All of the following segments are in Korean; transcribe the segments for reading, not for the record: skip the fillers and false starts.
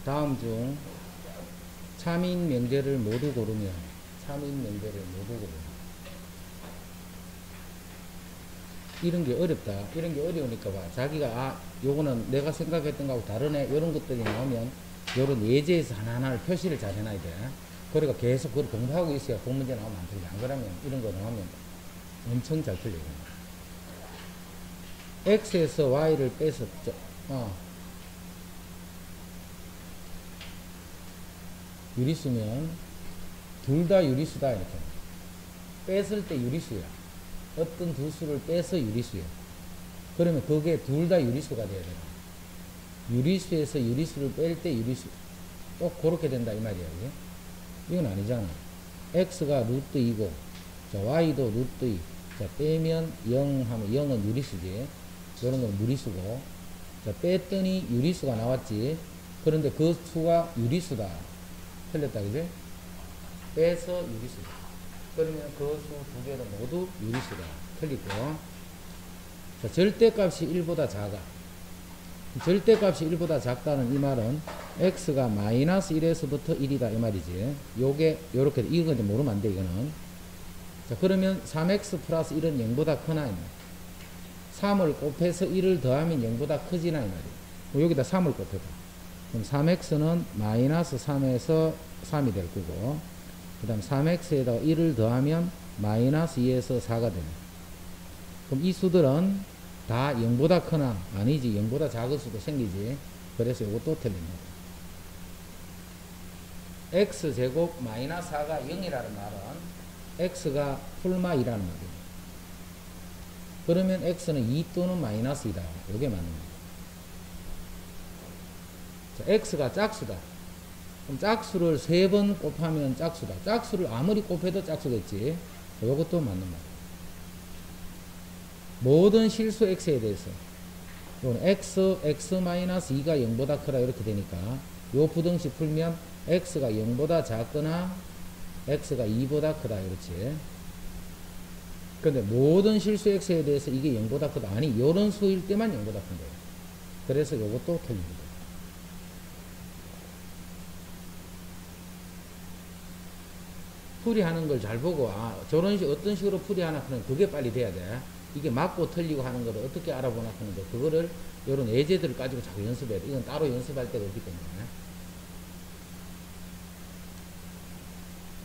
다음 중 참인 명제를 모두 고르면 이런 게 어렵다. 이런 게 어려우니까 봐. 자기가 요거는 내가 생각했던 거하고 다르네. 이런 것들이 나오면 요런 예제에서 하나하나를 표시를 잘 해놔야 돼. 그러니까 계속 그걸 공부하고 있어야 공문제 나오면 안 틀려. 안 그러면 이런 거 나오면 엄청 잘 틀려요. x에서 y를 뺐었죠. 유리수면 둘 다 유리수다 이렇게. 뺐을 때 유리수야. 어떤 두 수를 빼서 유리수야. 그러면 그게 둘 다 유리수가 돼야 돼. 유리수에서 유리수를 뺄 때 유리수. 꼭 그렇게 된다 이 말이야. 그게? 이건 아니잖아. x가 루트 2고 자 y도 루트 2. 자 빼면 0 하면 0은 유리수지. 이런 건 무리수고. 자 뺐더니 유리수가 나왔지. 그런데 그 수가 유리수다. 틀렸다 그지? 빼서 유리수다. 그러면 그 수 두 개는 모두 유리수다. 틀리고. 자 절대값이 1보다 작아. 절대값이 1보다 작다는 이 말은 x가 마이너스 1에서부터 1이다 이 말이지. 요게 요렇게 이건 이제 모르면 안 돼 이거는. 자 그러면 3x 플러스 1은 0보다 크나 이 말. 3을 곱해서 1을 더하면 0보다 크지나 이 말이야. 여기다 3을 곱해봐. 그럼 3x는 마이너스 3에서 3이 될 거고, 그 다음 3x에다가 1을 더하면 마이너스 2에서 4가 되네. 그럼 이 수들은 다 0보다 크나? 아니지. 0보다 작은 수도 생기지. 그래서 이것도 틀립니다. x제곱 마이너스 4가 0이라는 말은 x가 풀마 2라는 말이에요. 그러면 x는 2 또는 마이너스 2다. 이게 맞는 거예요. 자, x가 짝수다. 그럼 짝수를 3번 곱하면 짝수다. 짝수를 아무리 곱해도 짝수겠지. 이것도 맞는 말이에요. 모든 실수 x에 대해서 이건 x-2가 0보다 크다 이렇게 되니까 요 부등식 풀면 x가 0보다 작거나 x가 2보다 크다 이렇지. 근데 모든 실수 x에 대해서 이게 0보다 크다. 아니 요런 수일 때만 0보다 큰 거예요. 그래서 요것도 틀립니다. 풀이하는 걸 잘 보고 저런 식 어떤 식으로 풀이하나 하는 그게 빨리 돼야 돼. 이게 맞고 틀리고 하는 거를 어떻게 알아보나 하는 거 그거를 이런 예제들을 가지고 자꾸 연습해야 돼. 이건 따로 연습할 데가 없기 때문에.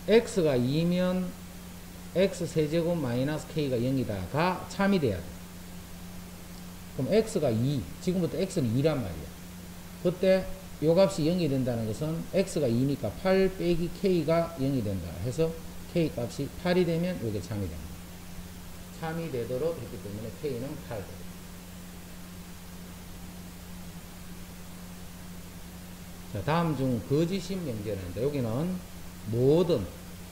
x가 2면 x 세제곱 마이너스 k가 0이다가 참이 돼야 돼. 그럼 x가 2 지금부터 x는 2란 말이야. 그때 요 값이 0이 된다는 것은 x가 2니까 8 빼기 k가 0이 된다 해서 k 값이 8이 되면 이게 참이 됩니다. 참이 되도록 했기 때문에 k는 8. 자, 다음 중 거짓인 명제는데 여기는 모든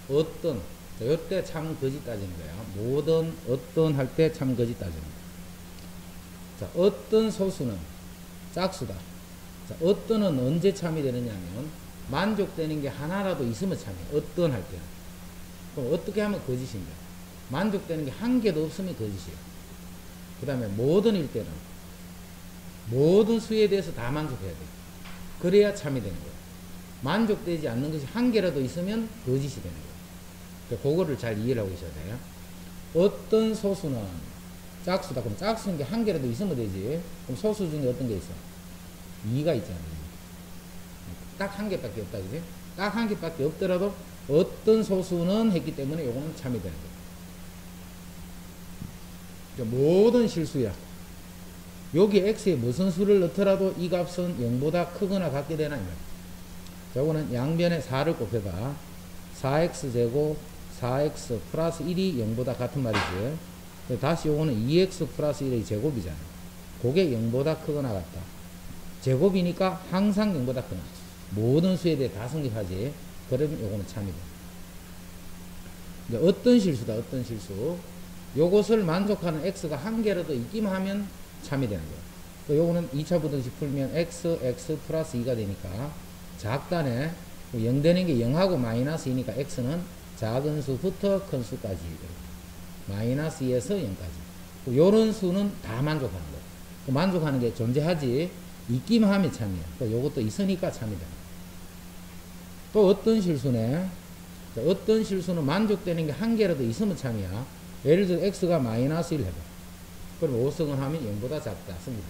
어떤 이때 참 거짓 따지는 거야. 모든 어떤 할 때 참 거짓 따지는 거야. 자, 어떤 소수는 짝수다. 자, 어떤은 언제 참이 되느냐면 만족되는 게 하나라도 있으면 참이야. 어떤 할 때는. 그럼 어떻게 하면 거짓인가? 만족되는 게 한 개도 없으면 거짓이에요. 그 다음에 모든 일 때는 모든 수에 대해서 다 만족해야 돼. 그래야 참이 되는 거예요. 만족되지 않는 것이 한 개라도 있으면 거짓이 되는 거예요. 그러니까 그거를 잘 이해를 하고 계셔야 돼요. 어떤 소수는 짝수다. 그럼 짝수인 게 한 개라도 있으면 되지. 그럼 소수 중에 어떤 게 있어? 2가 있잖아요. 딱 한 개밖에 없다. 그지? 딱 한 개밖에 없더라도 어떤 소수는 했기 때문에 요거는 참이 되는 거예요. 모든 실수야. 여기 x에 무슨 수를 넣더라도 이 값은 0보다 크거나 같게 되나 이 말이야. 요거는 양변에 4를 곱해봐. 4x제곱 4x 플러스 1이 0보다 같은 말이지. 다시 요거는 2x 플러스 1의 제곱이잖아. 그게 0보다 크거나 같다. 제곱이니까 항상 0보다 크나. 모든 수에 대해 다 성립하지. 그러면 요거는 참이 돼. 이제 어떤 실수다. 어떤 실수. 요것을 만족하는 x가 한 개라도 있기만 하면 참이 되는 거야. 요거는 2차 부등식 풀면 x 플러스 2가 되니까 작다네. 0 되는 게 0하고 마이너스 2니까 x는 작은 수부터 큰 수까지 마이너스 2에서 0까지. 요런 수는 다 만족하는 거야. 만족하는 게 존재하지 있기만 하면 참이야. 요것도 있으니까 참이 되는 거야. 또 어떤 실수네? 자, 어떤 실수는 만족되는 게 한 개라도 있으면 참이야. 예를 들어 x가 마이너스 1 해봐. 그럼 5승을 하면 0보다 작다. 승리다.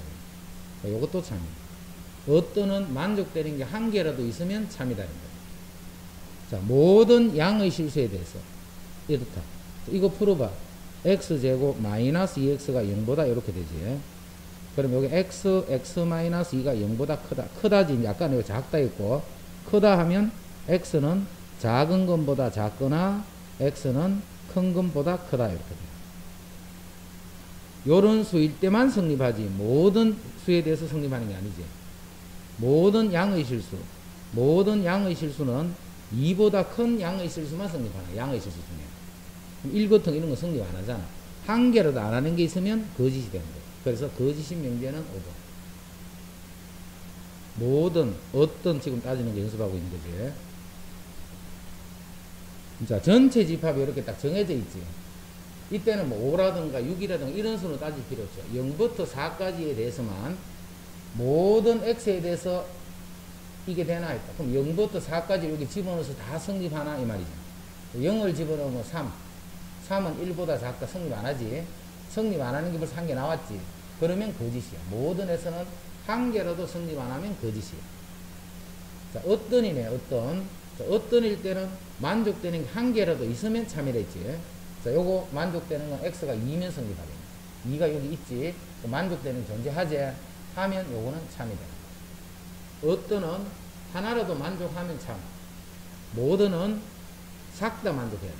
요것도 참이야. 어떤은 만족되는 게 한 개라도 있으면 참이다. 자, 모든 양의 실수에 대해서 이렇다. 이거 풀어봐. x제곱 마이너스 2x가 0보다 이렇게 되지. 그럼 여기 x 마이너스 2가 0보다 크다. 크다지. 약간 이거 작다 있고, 크다 하면 x는 작은 것보다 작거나 x는 큰 것보다 크다. 이렇게 돼. 요런 수일 때만 성립하지. 모든 수에 대해서 성립하는 게 아니지. 모든 양의 실수는 2보다 큰 양의 실수만 성립하는 거야. 양의 실수 중에. 1 같은 이런 거 성립 안 하잖아. 한 개라도 안 하는 게 있으면 거짓이 되는 거야. 그래서 거짓인 명제는 5번. 모든, 어떤 지금 따지는 거 연습하고 있는 거지. 자, 전체 집합이 이렇게 딱 정해져 있지. 이때는 뭐 5라든가 6이라든가 이런 수는 따질 필요 없죠. 0부터 4까지에 대해서만 모든 x에 대해서 이게 되나 했다. 그럼 0부터 4까지 여기 집어넣어서 다 성립하나 이 말이죠. 0을 집어넣으면 3. 3은 1보다 작다. 성립 안 하지. 성립 안 하는 게 벌써 한 개 나왔지. 그러면 거짓이야. 모든 에서는 한 개라도 성립 안 하면 거짓이야. 자, 어떤이네, 어떤. 자, 어떤일 때는 만족되는 게 한 개라도 있으면 참이랬지. 자, 요거 만족되는 건 x가 2면 성립하겠네. 2가 여기 있지. 만족되는 존재하지. 하면 요거는 참이 되는 거야. 어떤은 하나라도 만족하면 참. 모든은 싹 다 만족해야 돼.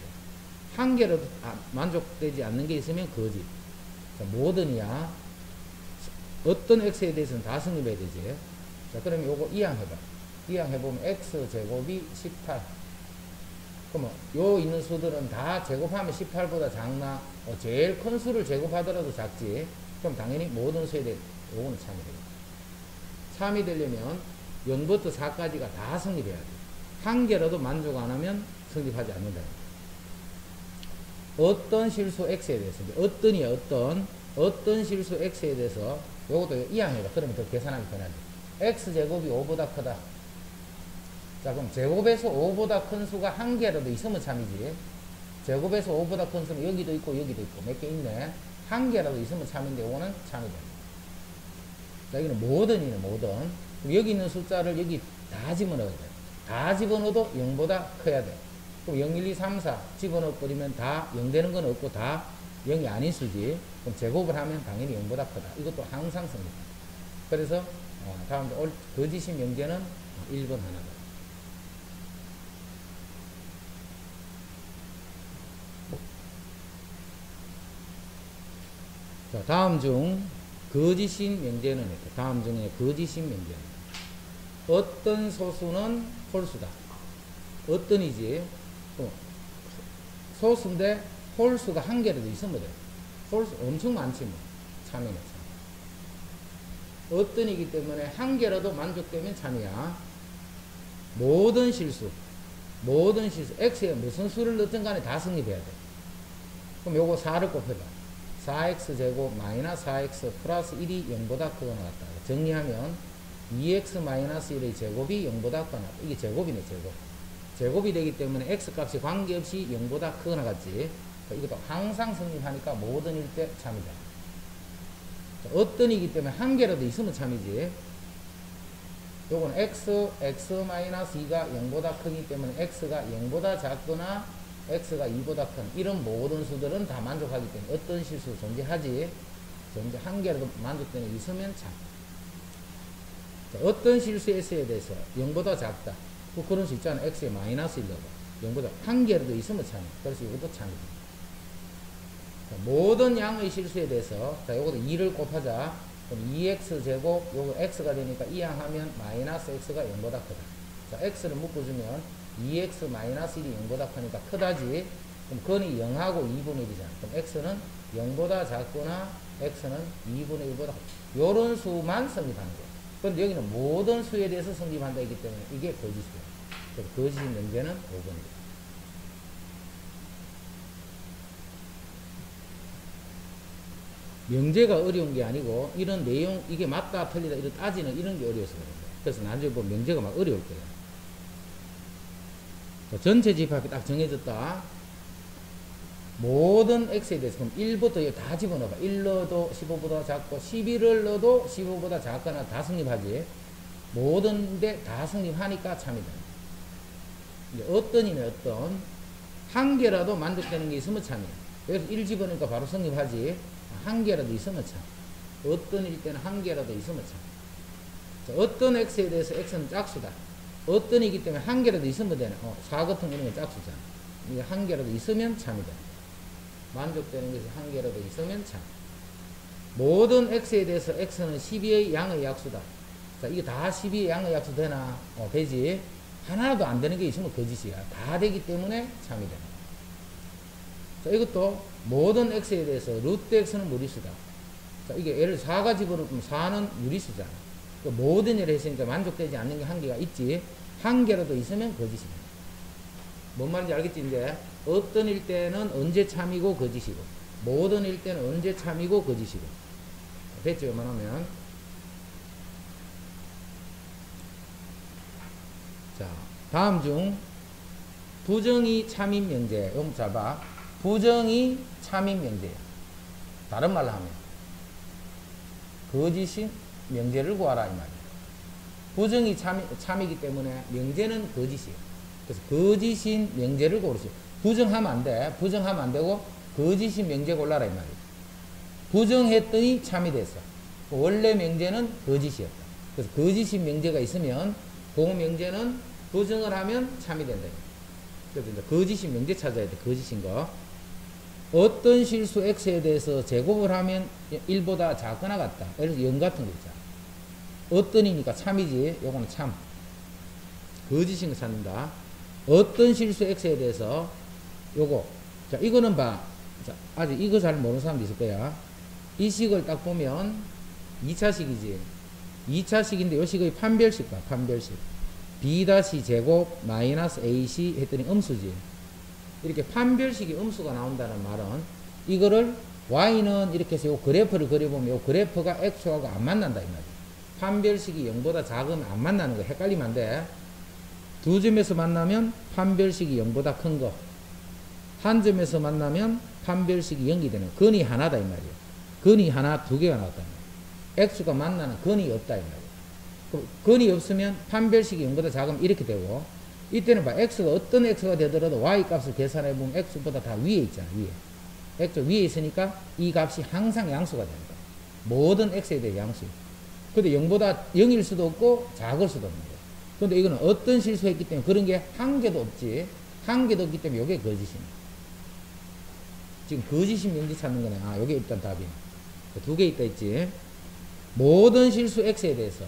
한 개라도 만족되지 않는 게 있으면 거짓. 자, 모든이야. 어떤 x에 대해서는 다 성립해야 되지. 자, 그러면 요거 이항해봐. 이항해보면 x제곱이 18. 그러면 요 있는 수들은 다 제곱하면 18보다 작나? 제일 큰 수를 제곱하더라도 작지. 그럼 당연히 모든 수에 대해 요거는 참이 되겠다. 참이 되려면 0부터 4까지가 다 성립해야 돼. 한 개라도 만족 안 하면 성립하지 않는다. 어떤 실수 x에 대해서, 어떤이야, 어떤 실수 x에 대해서 요것도 이항해봐. 그러면 더 계산하기 편하지. x제곱이 5보다 크다. 자, 그럼 제곱에서 5보다 큰 수가 한 개라도 있으면 참이지. 제곱에서 5보다 큰 수는 여기도 있고 여기도 있고 몇 개 있네. 한 개라도 있으면 참인데 요거는 참이 됩니다. 자, 여기는 모든이네, 모든. 그럼 여기 있는 숫자를 여기 다 집어넣어야 돼. 다 집어넣어도 0보다 커야 돼. 그럼 0, 1, 2, 3, 4 집어넣어버리면 다 0 되는 건 없고 다 0이 아닌 수지. 그럼 제곱을 하면 당연히 0보다 크다. 이것도 항상 성립. 그래서 다음 거짓인 명제는 1번 하나다. 자, 다음 중 거짓인 명제는 이렇게. 다음 중에 거짓인 명제는 어떤 소수는 홀수다. 어떤이지? 소수인데 홀수가 한 개라도 있으면 돼. 홀수 엄청 많지 뭐. 참이네 참. 어떤이기 때문에 한 개라도 만족되면 참이야. 모든 실수 x에 무슨 수를 넣든 간에 다 성립해야 돼. 그럼 요거 4를 곱해봐. 4x제곱 마이너스 4x 플러스 1이 0보다 크거나 같다. 정리하면 2x 마이너스 1의 제곱이 0보다 크거나 같다. 이게 제곱이네, 제곱. 제곱이 되기 때문에 x값이 관계없이 0보다 크거나 같지. 이것도 항상 성립하니까 모든 일 때 참이다. 어떤이기 때문에 한 개라도 있으면 참이지. 요건 x 마이너스 2가 0보다 크기 때문에 x가 0보다 작거나 x가 2보다 큰 이런 모든 수들은 다 만족하기 때문에 어떤 실수 존재하지. 한 개라도 만족되는 있으면 참. 자, 어떤 실수 x에 대해서 0보다 작다. 그런 수 있잖아. x에 마이너스 1 넣어봐. 0보다 한 개라도 있으면 참이. 그래서 이것도 참이다. 모든 양의 실수에 대해서 자, 요것도 2를 곱하자. 그럼 2x제곱 요거 x가 되니까 이항하면 마이너스 x가 0보다 크다. 자, x를 묶어주면 2x 마이너스 1이 0보다 크니까 크다지. 그럼 근이 0하고 2분의 1이잖아. 그럼 x는 0보다 작거나 x는 2분의 1보다 요런 수만 성립하는 거야. 그런데 여기는 모든 수에 대해서 성립한다 이기 때문에 이게 거짓이야. 그래서 거짓 명제는 5번이다. 명제가 어려운 게 아니고 이런 내용 이게 맞다 틀리다 이런 따지는 이런 게 어려워서 그런 거야. 그래서 나중에 보면 명제가 막 어려울 거야. 자, 전체 집합이 딱 정해졌다. 모든 x에 대해서 그럼 1부터 다 집어넣어봐. 1 넣어도 15보다 작고 11을 넣어도 15보다 작거나 다 성립하지. 모든 데 다 성립하니까 참이다. 이제 어떤이면 어떤 한 개라도 만족되는 게 있으면 참이야. 그래서 1 집어넣으니까 바로 성립하지. 한 개라도 있으면 참. 어떤일 때는 한 개라도 있으면 참. 자, 어떤 x에 대해서 x는 짝수다. 어떤이기 때문에 한 개라도 있으면 되네. 4 같은 이런 건 짝수잖아. 이게 한 개라도 있으면 참이다. 만족되는 것이 한 개라도 있으면 참. 모든 x에 대해서 x는 12의 양의 약수다. 자, 이게 다 12의 양의 약수 되나? 되지. 하나도 안 되는 게 있으면 거짓이야. 다 되기 때문에 참이 되는. 자, 이것도 모든 x에 대해서 루트 x는 무리수다. 자, 이게 예를 4가 집어넣으면 4는 유리수잖아. 그러니까 모든 일을 했으니까 만족되지 않는 게 한 개가 있지. 한 개라도 있으면 거짓이다. 뭔 말인지 알겠지? 이제 어떤 일 때는 언제 참이고 거짓이고, 모든 일 때는 언제 참이고 거짓이고. 됐죠? 웬만하면. 자, 다음 중 부정이 참인 명제. 이거 잘 봐. 부정이 참인 명제야. 다른 말로 하면 거짓인 명제를 구하라 이 말이야. 부정이 참이기 때문에 명제는 거짓이야. 그래서 거짓인 명제를 고르세요. 부정하면 안 돼. 부정하면 안 되고 거짓인 명제 골라라 이 말이야. 부정했더니 참이 됐어. 원래 명제는 거짓이었다. 그래서 거짓인 명제가 있으면 그 명제는 부정을 하면 참이 된다. 그래서 이제 거짓인 명제 찾아야 돼. 거짓인 거. 어떤 실수 x에 대해서 제곱을 하면 1보다 작거나 같다. 예를 들어서 0 같은 거 있잖아. 어떤이니까 참이지. 요거는 참. 거짓인 거 찾는다. 어떤 실수 x에 대해서 요거. 자, 이거는 봐. 자, 아직 이거 잘 모르는 사람도 있을 거야. 이 식을 딱 보면 2차식이지. 2차식인데 요 식의 판별식 봐. 판별식. b-제곱 마이너스 ac 했더니 음수지. 이렇게 판별식이 음수가 나온다는 말은 이거를 y는 이렇게 해서 요 그래프를 그려보면 요 그래프가 x하고 안 만난다 이 말이야. 판별식이 0보다 작으면 안 만나는 거. 헷갈리면 안 돼. 두 점에서 만나면 판별식이 0보다 큰 거. 한 점에서 만나면 판별식이 0이 되는 거. 근이 하나다 이 말이야. 근이 하나, 두 개가 나왔다. x가 만나는 근이 없다 이 말이야. 근이 없으면 판별식이 0보다 작으면 이렇게 되고, 이때는 봐. x가 어떤 x가 되더라도 y 값을 계산해보면 x보다 다 위에 있잖아. 위에. x 위에 있으니까 이 값이 항상 양수가 되는 거야. 모든 x에 대해 양수. 근데 0보다 0일 수도 없고 작을 수도 없는 거야. 근데 이거는 어떤 실수했기 때문에 그런 게 한 개도 없지. 한 개도 없기 때문에 이게 거짓이네. 지금 거짓인 명제 찾는 거네. 아, 요게 일단 답이네. 두 개 있다 있지. 모든 실수 x에 대해서.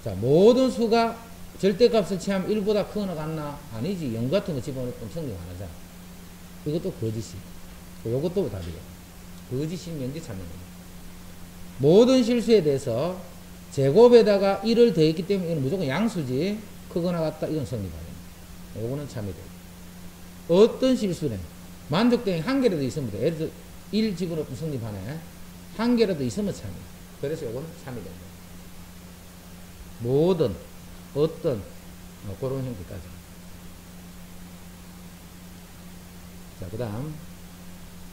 자, 모든 수가 절대값을 취하면 1보다 크거나 같나? 아니지. 0 같은 거 집어넣으면 성립 안 하잖아. 이것도 거짓이. 요것도 답이에요. 거짓인 명제 찾는 거예요. 모든 실수에 대해서 제곱에다가 1을 더했기 때문에 이건 무조건 양수지. 크거나 같다. 이건 성립하네. 요거는 참이 돼요. 어떤 실수는 만족되는 한 개라도 있으면 돼. 예를 들어 1 집어넣으면 성립하네. 한 개라도 있으면 참이야. 그래서 요거는 참이 된다. 모든 어떤 그런 형태까지. 자, 그 다음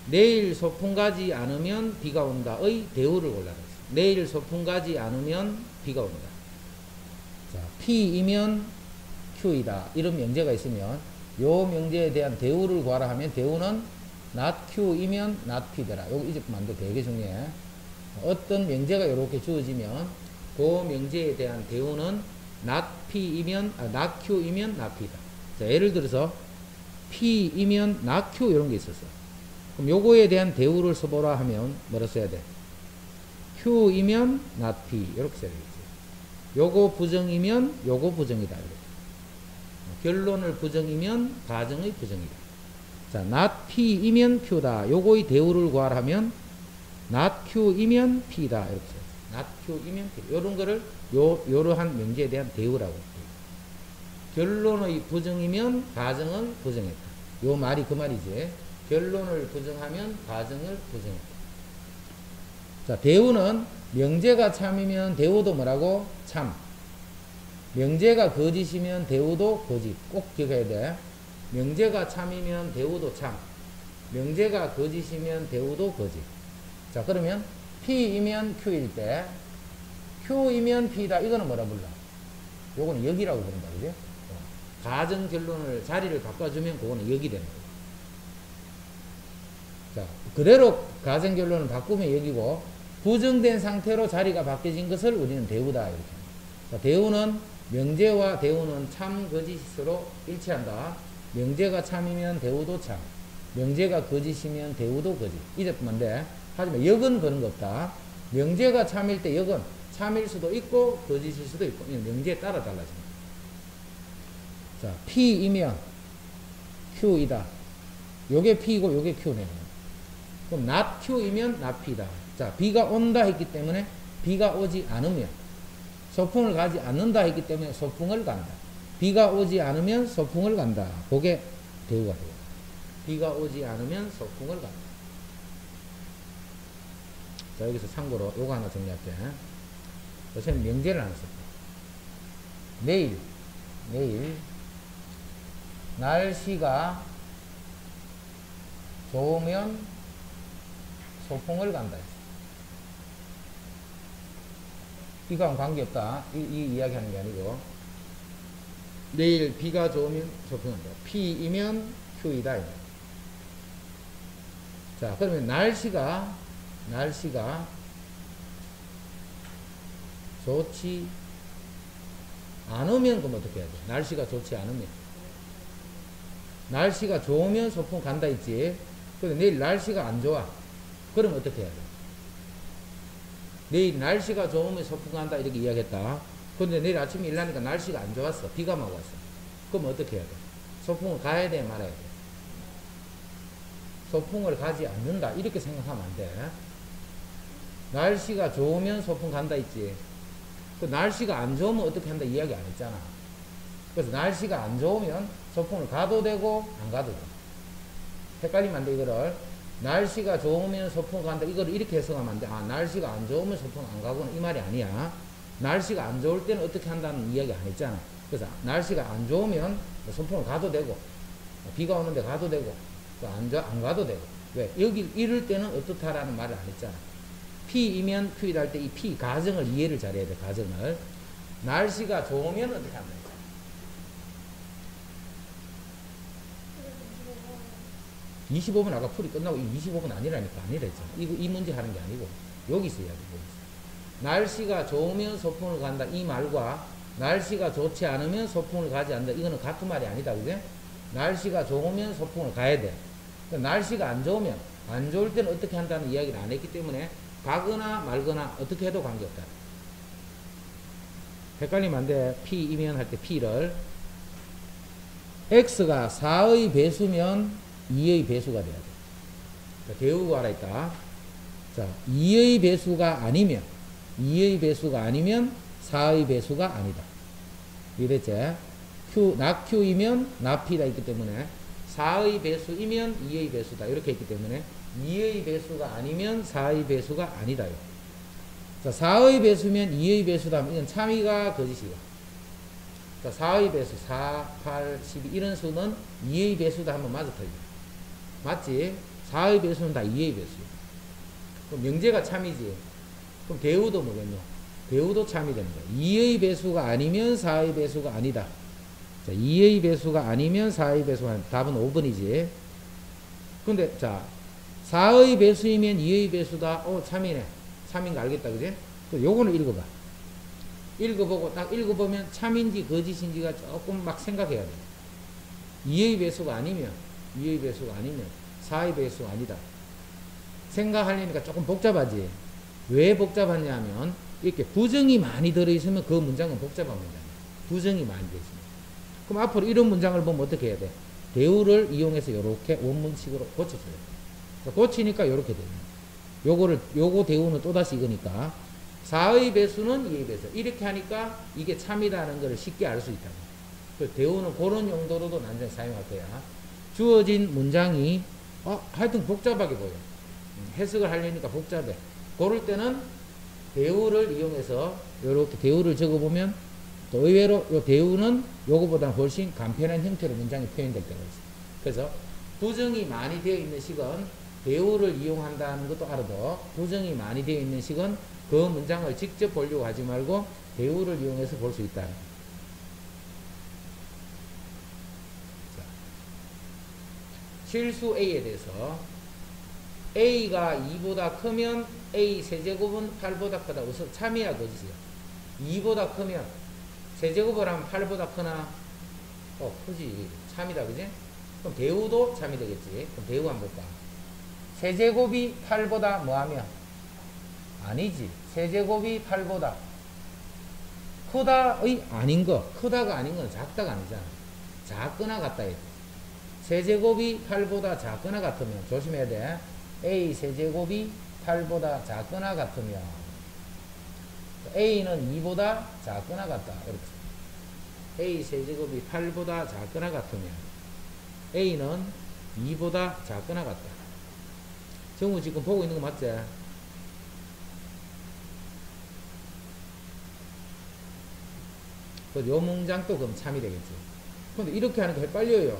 내일 소풍 가지 않으면 비가 온다의 대우를 골라라. 내일 소풍 가지 않으면 비가 온다. 자, P이면 Q이다. 이런 명제가 있으면 요 명제에 대한 대우를 구하라 하면 대우는 not Q이면 not P더라. 요거 잊으면 안 돼. 되게 중요해. 어떤 명제가 이렇게 주어지면 그 명제에 대한 대우는 not P이면 not Q이면 not P다. 자, 예를 들어서 P이면 not Q 이런 게 있었어. 그럼 요거에 대한 대우를 써보라 하면 뭐라 써야 돼? Q이면 not P 이렇게 써야 되겠지. 요거 부정이면 요거 부정이다. 이렇게. 결론을 부정이면 가정의 부정이다. 자, not P이면 Q다. 요거의 대우를 구하라 하면 not Q이면 P다. 이렇게 써요. not Q이면 P. 요런 거를 요러한 명제에 대한 대우라고 해요. 결론의 부정이면 가정을 부정했다. 요 말이 그 말이지. 결론을 부정하면 가정을 부정했다. 자, 대우는 명제가 참이면 대우도 뭐라고? 참. 명제가 거짓이면 대우도 거짓. 꼭 기억해야 돼. 명제가 참이면 대우도 참. 명제가 거짓이면 대우도 거짓. 자, 그러면 P이면 Q일 때 Q이면 P다. 이거는 뭐라 불러? 요거는 역이라고 부른다. 그죠? 가정 결론을 자리를 바꿔주면 그거는 역이 되는 거예요. 자, 그대로 가정 결론을 바꾸면 역이고, 부정된 상태로 자리가 바뀌어진 것을 우리는 대우다. 이렇게. 자, 대우는 명제와 대우는 참 거짓으로 일치한다. 명제가 참이면 대우도 참. 명제가 거짓이면 대우도 거짓. 이제뿐만데, 하지만 역은 그런 거 없다. 명제가 참일 때 역은 참일 수도 있고 거짓일 수도 있고 명제에 따라 달라집니다. 자, P이면 Q이다. 요게 P이고 요게 Q네요. 그럼 not Q이면 not P다. 자, B가 온다 했기 때문에 B가 오지 않으면 소풍을 가지 않는다 했기 때문에 소풍을 간다. B가 오지 않으면 소풍을 간다. 그게 대우가 돼요. B가 오지 않으면 소풍을 간다. 자, 여기서 참고로 요거 하나 정리할게. 요새는 명제를 안 썼다. 내일 날씨가 좋으면 소풍을 간다. 이거랑 관계없다. 이 이야기 하는 게 아니고, 내일 비가 좋으면 소풍한다. P이면 Q이다. 자, 그러면 날씨가 좋지 않으면 그럼 어떻게 해야 돼? 날씨가 좋지 않으면. 날씨가 좋으면 소풍 간다 있지. 근데 내일 날씨가 안 좋아. 그럼 어떻게 해야 돼? 내일 날씨가 좋으면 소풍 간다 이렇게 이야기했다. 근데 내일 아침에 일하니까 날씨가 안 좋았어. 비가 막 왔어. 그럼 어떻게 해야 돼? 소풍을 가야 돼 말아야 돼? 소풍을 가지 않는다 이렇게 생각하면 안 돼. 날씨가 좋으면 소풍 간다 있지. 그 날씨가 안 좋으면 어떻게 한다 이야기 안 했잖아. 그래서 날씨가 안 좋으면 소풍을 가도 되고 안 가도 돼. 헷갈리면 안 돼. 이거를 날씨가 좋으면 소풍 간다 이거를 이렇게 해석하면 안 돼. 아, 날씨가 안 좋으면 소풍 안 가고는 이 말이 아니야. 날씨가 안 좋을 때는 어떻게 한다는 이야기 안 했잖아. 그래서 날씨가 안 좋으면 소풍을 가도 되고 비가 오는데 가도 되고 또 안 가도 되고. 왜? 여기 이럴 때는 어떻다라는 말을 안 했잖아. P이면 Q이다 할 때 이 P 가정을 이해를 잘해야 돼. 가정을. 날씨가 좋으면 어떻게 한다. 25분 아까 풀이 끝나고 25분 아니라니까. 아니라 했잖아. 이 문제 하는 게 아니고 여기서 해야 돼. 여기서. 날씨가 좋으면 소풍을 간다 이 말과 날씨가 좋지 않으면 소풍을 가지 않는다 이거는 같은 말이 아니다. 그게? 날씨가 좋으면 소풍을 가야 돼. 날씨가 안 좋으면 안 좋을 때는 어떻게 한다는 이야기를 안 했기 때문에 가거나 말거나 어떻게 해도 관계없다. 헷갈리면 안 돼. P이면 할 때 P를 X가 4의 배수면 2의 배수가 돼야 돼. 자, 대우가 알아 있다. 자, 2의 배수가 아니면 4의 배수가 아니다. 이랬지? not Q이면 not P다 있기 때문에 4의 배수이면 2의 배수다. 이렇게 했기 때문에 2의 배수가 아니면 4의 배수가 아니다. 자, 4의 배수면 2의 배수다. 이건 참이가 거짓이야. 자, 4의 배수 4, 8, 12 이런 수는 2의 배수다 하면 맞아 틀려. 맞지? 4의 배수는 다 2의 배수야. 그럼 명제가 참이지. 그럼 대우도 뭐겠노? 대우도 참이 되는 거야. 2의 배수가 아니면 4의 배수가 아니다. 자, 2의 배수가 아니면 4의 배수가 아니다. 답은 5번이지. 근데 자, 4의 배수이면 2의 배수다. 참이네. 참인 거 알겠다. 그지? 요거는 읽어봐. 읽어보고 딱 읽어보면 참인지 거짓인지가 조금 막 생각해야 돼. 2의 배수가 아니면 4의 배수가 아니다. 생각하려니까 조금 복잡하지. 왜 복잡하냐면 이렇게 부정이 많이 들어있으면 그 문장은 복잡한 문장이야. 부정이 많이 들어있으면. 그럼 앞으로 이런 문장을 보면 어떻게 해야 돼? 대우를 이용해서 이렇게 원문식으로 고쳐줘야 돼. 고치니까 이렇게 되는 거야. 요거 대우는 또다시 이거니까 4의 배수는 2의 배수. 이렇게 하니까 이게 참이라는 걸 쉽게 알 수 있다. 그 대우는 그런 용도로도 나중에 사용할 거야. 주어진 문장이 하여튼 복잡하게 보여. 해석을 하려니까 복잡해. 그럴 때는 대우를 이용해서 이렇게 대우를 적어보면 또 의외로 요 대우는 요거보다 훨씬 간편한 형태로 문장이 표현될 때가 있어요. 그래서 부정이 많이 되어 있는 식은 대우를 이용한다는 것도 알아도 부정이 많이 되어 있는 식은 그 문장을 직접 보려고 하지 말고 대우를 이용해서 볼 수 있다. 실수 A에 대해서 A가 2보다 크면 A 세제곱은 8보다 크다. 우선 참이야 거짓이야. 2보다 크면 세제곱을 하면 8보다 크나? 크지. 참이다 그지? 그럼 대우도 참이 되겠지. 그럼 대우 한번 볼까? 세제곱이 8보다 뭐하면? 아니지. 세제곱이 8보다 크다의 아닌 거. 크다가 아닌 건 작다가 아니잖아. 작거나 같다 이거. 세제곱이 8보다 작거나 같으면 조심해야 돼. A 세제곱이 8보다 작거나 같으면 A는 2보다 작거나 같다. 이렇게. A 세제곱이 8보다 작거나 같으면 A는 2보다 작거나 같다. 정우 지금 보고 있는 거 맞지? 요 문장도 그럼 참이 되겠지. 근데 이렇게 하는 게 헷갈려요.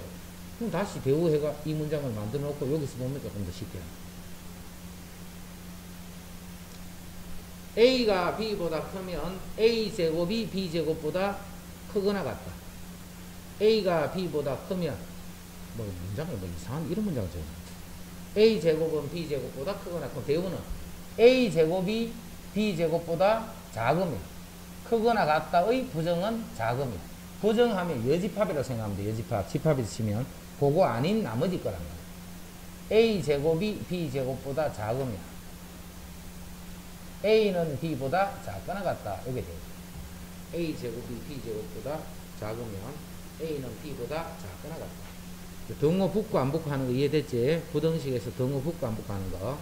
그럼 다시 대우해가 이 문장을 만들어 놓고 여기서 보면 조금 더 쉽게. A가 B보다 크면 A제곱이 B제곱보다 크거나 같다. A가 B보다 크면 문장을 이상한 이런 문장을 줘요. A제곱은 B제곱보다 크거나. 그럼 대우는 A제곱이 B제곱보다 작으면 크거나 같다의 부정은 작으면. 부정하면 여집합이라고 생각하면 돼. 여집합. 집합에서 치면 그거 아닌 나머지 거란 말이야. A제곱이 B제곱보다 작으면 A는 B보다 작거나 같다. 이게 돼요. A제곱이 B제곱보다 작으면 A는 B보다 작거나 같다. 등호 붙고 안 붙고 하는 거 이해됐지? 부등식에서 등호 붙고 안 붙고 하는 거.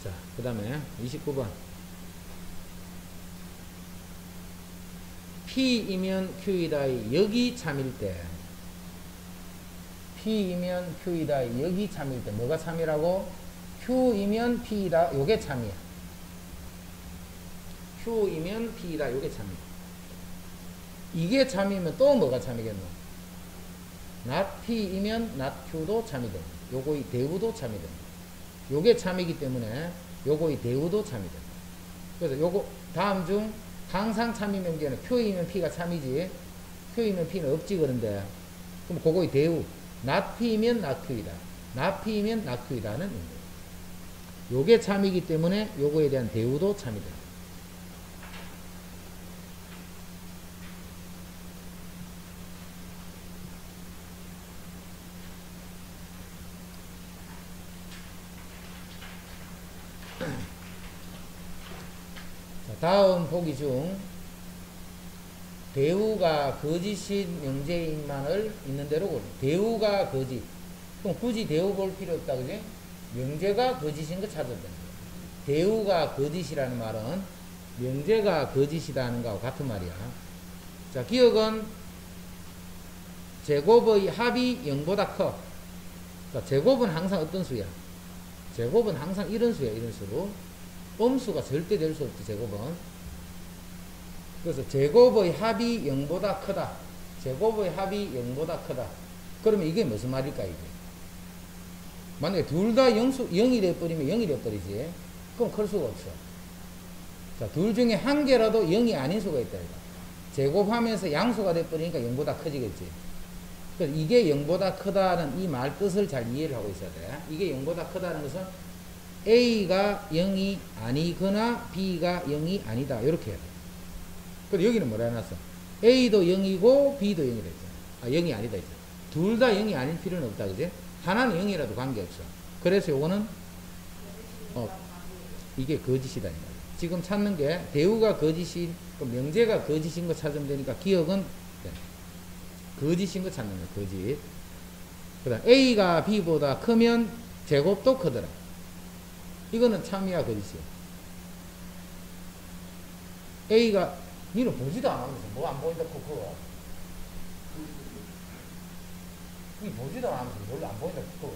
자, 그 다음에 29번. P이면 Q이다. 여기 참일 때. P이면 Q이다. 여기 참일 때. 뭐가 참이라고? Q이면 P이다. 요게 참이야. Q이면 P이다. 요게 참이야. 이게 참이면 또 뭐가 참이겠노? not P이면 not Q도 참이 됩니다. 요거의 대우도 참이 됩니다. 요게 참이기 때문에 요거의 대우도 참이 됩니다. 그래서 요거 다음 중 항상 참이 명제는 Q이면 P가 참이지 Q이면 P는 없지. 그런데 그럼 그거의 대우 not P면 not Q이다. not P면 not Q이다는 요게 참이기 때문에 요거에 대한 대우도 참이 됩니다. 다음 보기 중 대우가 거짓인 명제인만을 있는 대로 고르. 대우가 거짓. 그럼 굳이 대우 볼 필요 없다. 그지? 명제가 거짓인 거 찾아야 된다. 대우가 거짓이라는 말은 명제가 거짓이라는 거하고 같은 말이야. 자, 기억은 제곱의 합이 0보다 커. 그러니까 제곱은 항상 어떤 수야? 제곱은 항상 이런 수야. 이런 수로. 음수가 절대 될 수 없지. 제곱은. 그래서 제곱의 합이 0보다 크다. 제곱의 합이 0보다 크다. 그러면 이게 무슨 말일까 이게? 만약에 둘 다 0이 돼버리면 0이 돼버리지. 그럼 클 수가 없어. 자, 둘 중에 한 개라도 0이 아닌 수가 있다 이거. 제곱하면서 양수가 돼버리니까 0보다 커지겠지. 그래서 이게 0보다 크다는 이 말 뜻을 잘 이해를 하고 있어야 돼. 이게 0보다 크다는 것은 A가 0이 아니거나 B가 0이 아니다. 이렇게 해야 돼. 그리고 여기는 뭐라 해놨어? A도 0이고 B도 0이다 했잖아. 0이 아니다 했잖아. 둘 다 0이 아닐 필요는 없다. 그지? 하나는 0이라도 관계없어. 그래서 요거는 이게 거짓이다. 지금 찾는 게 대우가 거짓인, 명제가 거짓인 거 찾으면 되니까 기억은 거짓인 거 찾는 거야. 거짓. 그 다음 A가 B보다 크면 제곱도 크더라. 이거는 참이야 거짓이야. A가 니는 보지도 않으면서 뭐 안 보인다 그거. 니 보지도 않으면서 별로 안 보인다 그거.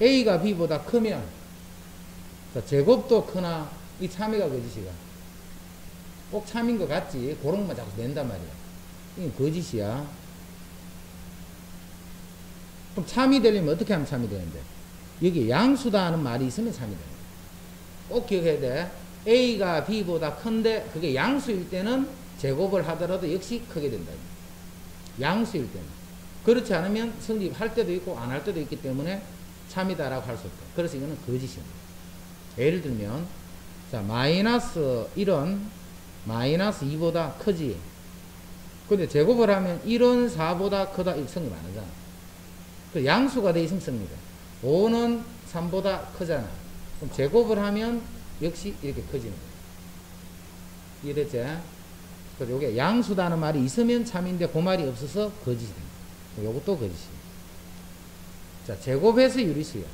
A가 B보다 크면 자, 제곱도 크나 이 참이가 거짓이가. 꼭 참인 것 같지. 그런 것만 자꾸 낸단 말이야. 이게 거짓이야. 그럼 참이 되려면 어떻게 하면 참이 되는데? 여기 양수다 하는 말이 있으면 참이 되는 거야. 꼭 기억해야 돼. A가 B보다 큰데 그게 양수일 때는 제곱을 하더라도 역시 크게 된다. 양수일 때는. 그렇지 않으면 성립할 때도 있고 안 할 때도 있기 때문에 참이다라고 할 수 없다. 그래서 이거는 거짓입니다. 예를 들면 자 마이너스 1은 마이너스 2보다 크지. 근데 제곱을 하면 1은 4보다 크다. 이거 성립 안 하잖아. 그 양수가 돼 있으면 성립해. 5는 3보다 크잖아. 그럼 제곱을 하면 역시 이렇게 커지는 거예요. 이해됐지? 그래서 요게 양수다는 말이 있으면 참인데 그 말이 없어서 거짓이 됩니다. 요것도 거짓이에요. 자, 제곱해서 유리수야.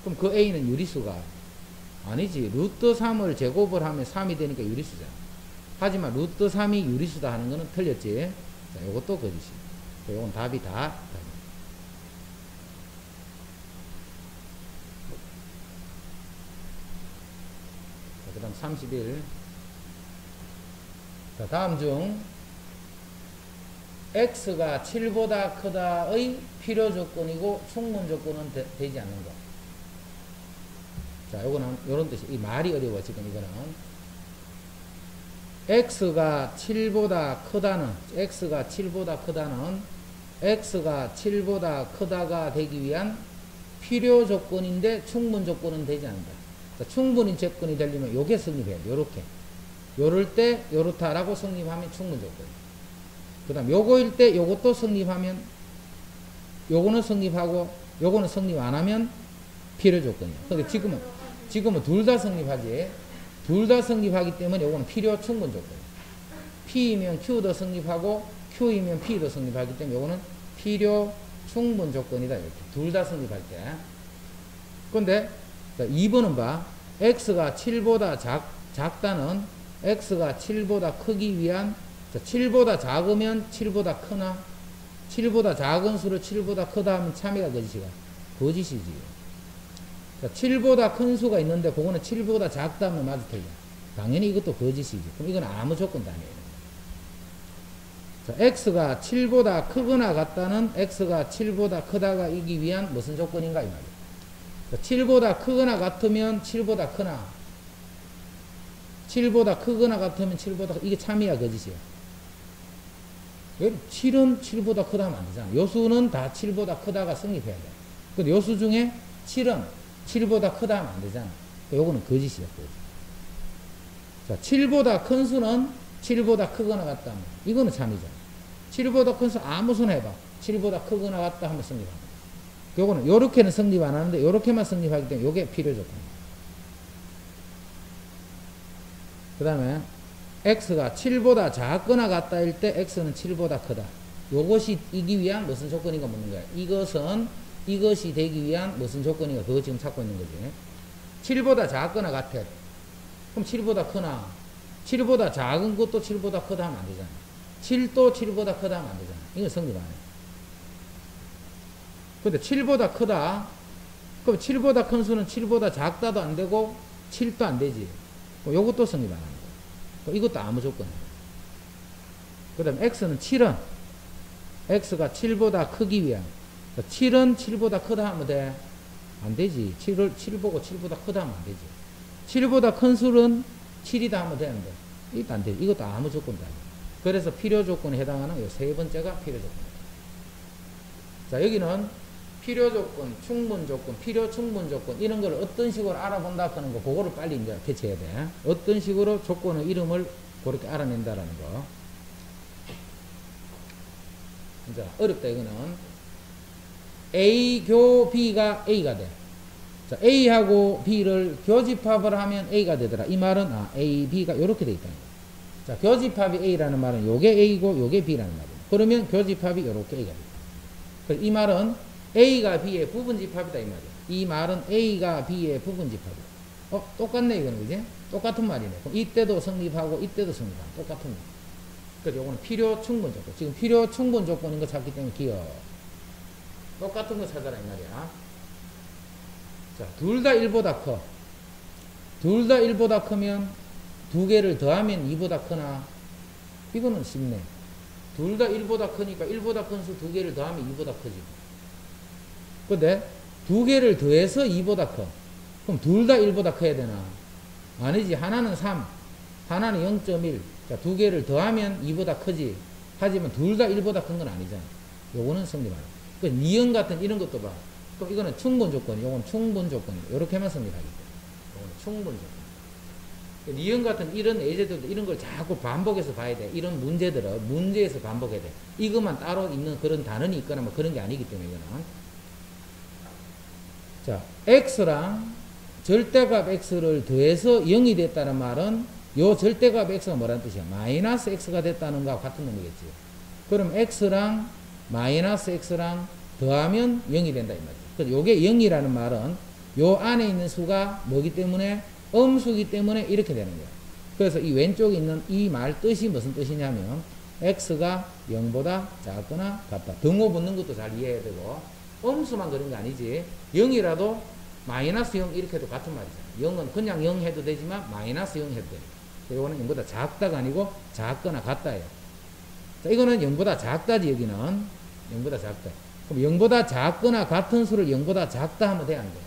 그럼 그 A는 유리수가 아니지. 루트 3을 제곱을 하면 3이 되니까 유리수잖아. 하지만 루트 3이 유리수다 하는 거는 틀렸지. 자, 요것도 거짓이에요. 요건 답이 다 답이에요. 그 다음 31. 자, 다음 중 x가 7보다 크다의 필요 조건이고 충분 조건은 되지 않는 것. 자, 요거는 요런 뜻이, 이 말이 어려워 지금 이거는. x가 7보다 크다는 x가 7보다 크다가 되기 위한 필요 조건인데 충분 조건은 되지 않는다. 자, 충분히 조건이 되려면 요게 성립해야 돼. 요렇게. 요럴 때 요렇다라고 성립하면 충분 조건. 그 다음 요거일 때 요것도 성립하면 요거는 성립하고 요거는 성립 안 하면 필요 조건이야. 근데 지금은 둘 다 성립하지. 둘 다 성립하기 때문에 요거는 필요 충분 조건이야. P이면 Q도 성립하고 Q이면 P도 성립하기 때문에 요거는 필요 충분 조건이다. 이렇게. 둘 다 성립할 때. 근데 2번은 봐. X가 7보다 작다는 X가 7보다 크기 위한 자, 7보다 작으면 7보다 크나? 7보다 작은 수를 7보다 크다 하면 참이가 거짓이가? 거짓이지. 자, 7보다 큰 수가 있는데 그거는 7보다 작다 하면 맞을 테죠. 당연히 이것도 거짓이지. 그럼 이건 아무 조건도 아니에요. 자, X가 7보다 크거나 같다는 X가 7보다 크다가 이기 위한 무슨 조건인가 이 말이에요. 자, 7보다 크거나 같으면 7보다 크나? 7보다 크거나 같으면 7보다 이게 참이야 거짓이야? 7은 7보다 크다 하면 안 되잖아. 요수는 다 7보다 크다가 성립해야 돼. 근데 요수 중에 7은 7보다 크다 하면 안 되잖아. 요거는 거짓이야, 거짓. 자, 7보다 큰 수는 7보다 크거나 같다 하면 이거는 참이잖아. 7보다 큰 수 아무 수나 해봐. 7보다 크거나 같다 하면 성립합니다. 요거는 요렇게는 성립 안 하는데 요렇게만 성립하기 때문에 요게 필요 조건이야. 그 다음에 x가 7보다 작거나 같다일 때 x는 7보다 크다. 요것이 이기 위한 무슨 조건인가 묻는 거야. 이것이 되기 위한 무슨 조건인가. 그거 지금 찾고 있는 거지. 7보다 작거나 같아. 그럼 7보다 크나? 7보다 작은 것도 7보다 크다 하면 안 되잖아. 7도 7보다 크다 하면 안 되잖아. 이건 성립 안 해. 근데 7보다 크다. 그럼 7보다 큰 수는 7보다 작다도 안 되고 7도 안 되지. 그럼 요것도 성립 안 합니다. 이것도 아무 조건이에요. 그 다음 x는 7은 x가 7보다 크기 위한 7은 7보다 크다 하면 돼? 안 되지. 7 보고 7보다 크다 하면 안 되지. 7보다 큰 수는 7이다 하면 되는데 이것도 안 돼. 이것도 아무 조건도 아니에요. 그래서 필요 조건에 해당하는 이 세 번째가 필요 조건이에요. 자, 여기는 필요 조건, 충분 조건, 필요 충분 조건 이런 걸 어떤 식으로 알아본다 하는 거 그거를 빨리 이제 캐치해야 돼. 어떤 식으로 조건의 이름을 그렇게 알아낸다라는 거. 자, 어렵다 이거는. A 교 B가 A가 돼. 자, A하고 B를 교집합을 하면 A가 되더라. 이 말은 A, B가 이렇게 돼 있다는 거야. 자, 교집합이 A라는 말은 요게 A고 요게 B라는 말이야. 그러면 교집합이 요렇게 A가 돼. 이 말은 A가 B의 부분집합이다 이 말이야. 이 말은 A가 B의 부분집합이야. 똑같네 이거는 그지? 똑같은 말이네. 그럼 이때도 성립하고 이때도 성립하고 똑같은 말. 그래서 요거는 필요 충분 조건. 지금 필요 충분 조건인 거 찾기 때문에 기억. 똑같은 거 찾아라 이 말이야. 자, 둘 다 1보다 커. 둘 다 1보다 크면 두 개를 더하면 2보다 크나? 이거는 쉽네. 둘 다 1보다 크니까 1보다 큰 수 두 개를 더하면 2보다 크지. 근데 두 개를 더해서 2보다 커. 그럼 둘 다 1보다 커야 되나? 아니지. 하나는 3, 하나는 0.1. 자, 두 개를 더하면 2보다 크지. 하지만 둘 다 1보다 큰 건 아니잖아. 요거는 성립하라. 그 니은 같은 이런 것도 봐. 그럼 이거는 충분 조건이, 요건 충분 조건이. 요렇게만 성립하기 때문에. 요거는 충분 조건. 니은 같은 이런 예제들도 이런 걸 자꾸 반복해서 봐야 돼. 이런 문제들은 문제에서 반복해야 돼. 이것만 따로 있는 그런 단원이 있거나 뭐 그런 게 아니기 때문에 이거는. 자, x랑 절대값 x를 더해서 0이 됐다는 말은 요 절대값 x가 뭐라는 뜻이야? 마이너스 x가 됐다는 거와 같은 놈이겠지. 그럼 x랑 마이너스 x랑 더하면 0이 된다 이 말이야. 그래서 요게 0이라는 말은 요 안에 있는 수가 뭐기 때문에 음수기 때문에 이렇게 되는 거야. 그래서 이 왼쪽에 있는 이 말 뜻이 무슨 뜻이냐면 x가 0보다 작거나 같다. 등호 붙는 것도 잘 이해해야 되고 음수만 그런 게 아니지. 0이라도 마이너스 0 이렇게 해도 같은 말이잖아. 0은 그냥 0 해도 되지만 마이너스 0 해도 돼. 이거는 0보다 작다가 아니고 작거나 같다예요. 자, 이거는 0보다 작다지 여기는. 0보다 작다. 그럼 0보다 작거나 같은 수를 0보다 작다 하면 돼, 안 돼?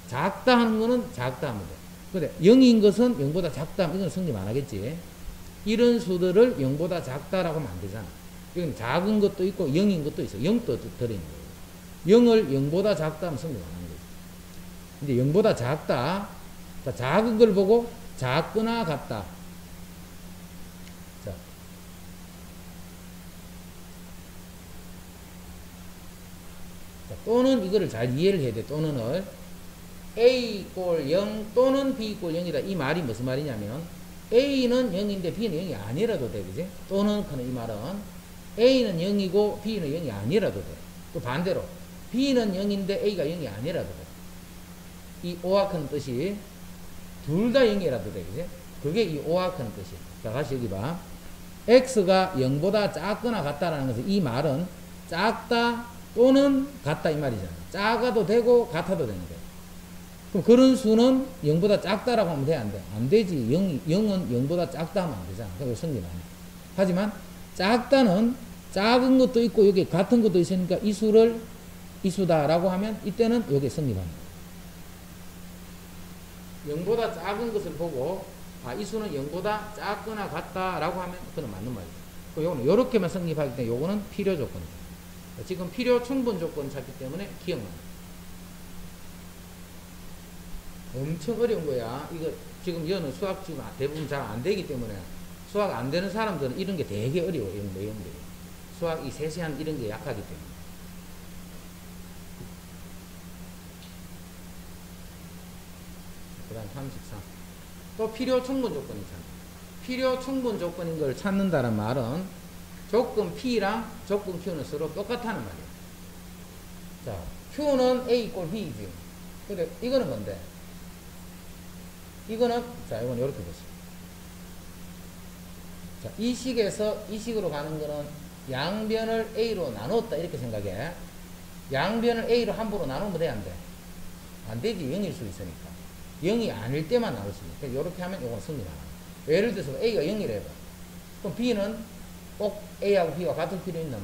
작다 하는 거는 작다 하면 돼. 근데 0인 것은 0보다 작다 하면 이건 성립 안 하겠지. 이런 수들을 0보다 작다라고 하면 안 되잖아. 이건 작은 것도 있고 0인 것도 있어. 0도 들어있는 거예요. 0을 0보다 작다 하면 성립 안 하는 거지. 이제 0보다 작다. 자, 작은 걸 보고 작거나 같다. 자. 자, 또는 이거를 잘 이해를 해야 돼. 또는을 a 꼴 0 또는 b 꼴 0이다. 이 말이 무슨 말이냐면 a는 0인데 b는 0이 아니라도 돼. 그지? 또는 이 말은 a는 0이고 b는 0이 아니라도 돼. 또 반대로 b는 0인데 a가 0이 아니라도 돼. 이 오악하는 뜻이 둘 다 0이라도 돼. 그지? 그게 이 오악하는 뜻이야. 자, 다시 여기 봐. x가 0보다 작거나 같다라는 것은 이 말은 작다 또는 같다 이 말이잖아. 작아도 되고 같아도 되는 거야. 그럼 그런 수는 0보다 작다라고 하면 돼? 안 돼? 안 되지. 0은 0보다 작다 하면 안 되잖아. 그래서 성립 안 해. 하지만 작다는 작은 것도 있고 여기 같은 것도 있으니까 이 수를 이 수다라고 하면 이때는 여기 성립합니다. 0보다 작은 것을 보고 이 수는 0보다 작거나 같다라고 하면 그건 맞는 말이죠. 요거는 요렇게만 성립하기 때문에 요거는 필요 조건이에요. 지금 필요 충분 조건 찾기 때문에 기억만. 엄청 어려운 거야. 이거 지금 여는 수학 지금 대부분 잘 안 되기 때문에 수학 안 되는 사람들은 이런 게 되게 어려워. 이런 내용들이. 수학 이 세세한 이런 게 약하기 때문에. 그 다음 33. 또 필요 충분 조건이 있잖아. 필요 충분 조건인 걸 찾는다는 말은 조건 P랑 조건 Q는 서로 똑같다는 말이에요. 자, Q는 A 꼴 B지. 근데 이거는 뭔데? 이거는, 자, 이건 이렇게 보세요. 자, 이 식에서 이 식으로 가는 거는 양변을 A로 나눴다. 이렇게 생각해. 양변을 A로 함부로 나누면 돼, 안 돼? 안 되지. 0일 수 있으니까. 0이 아닐 때만 나눌 수 있는. 그래서 이렇게 하면 이건 성립 안 합니다. 예를 들어서 A가 0이라 해봐. 그럼 B는 꼭 A하고 B가 같을 필요 있나?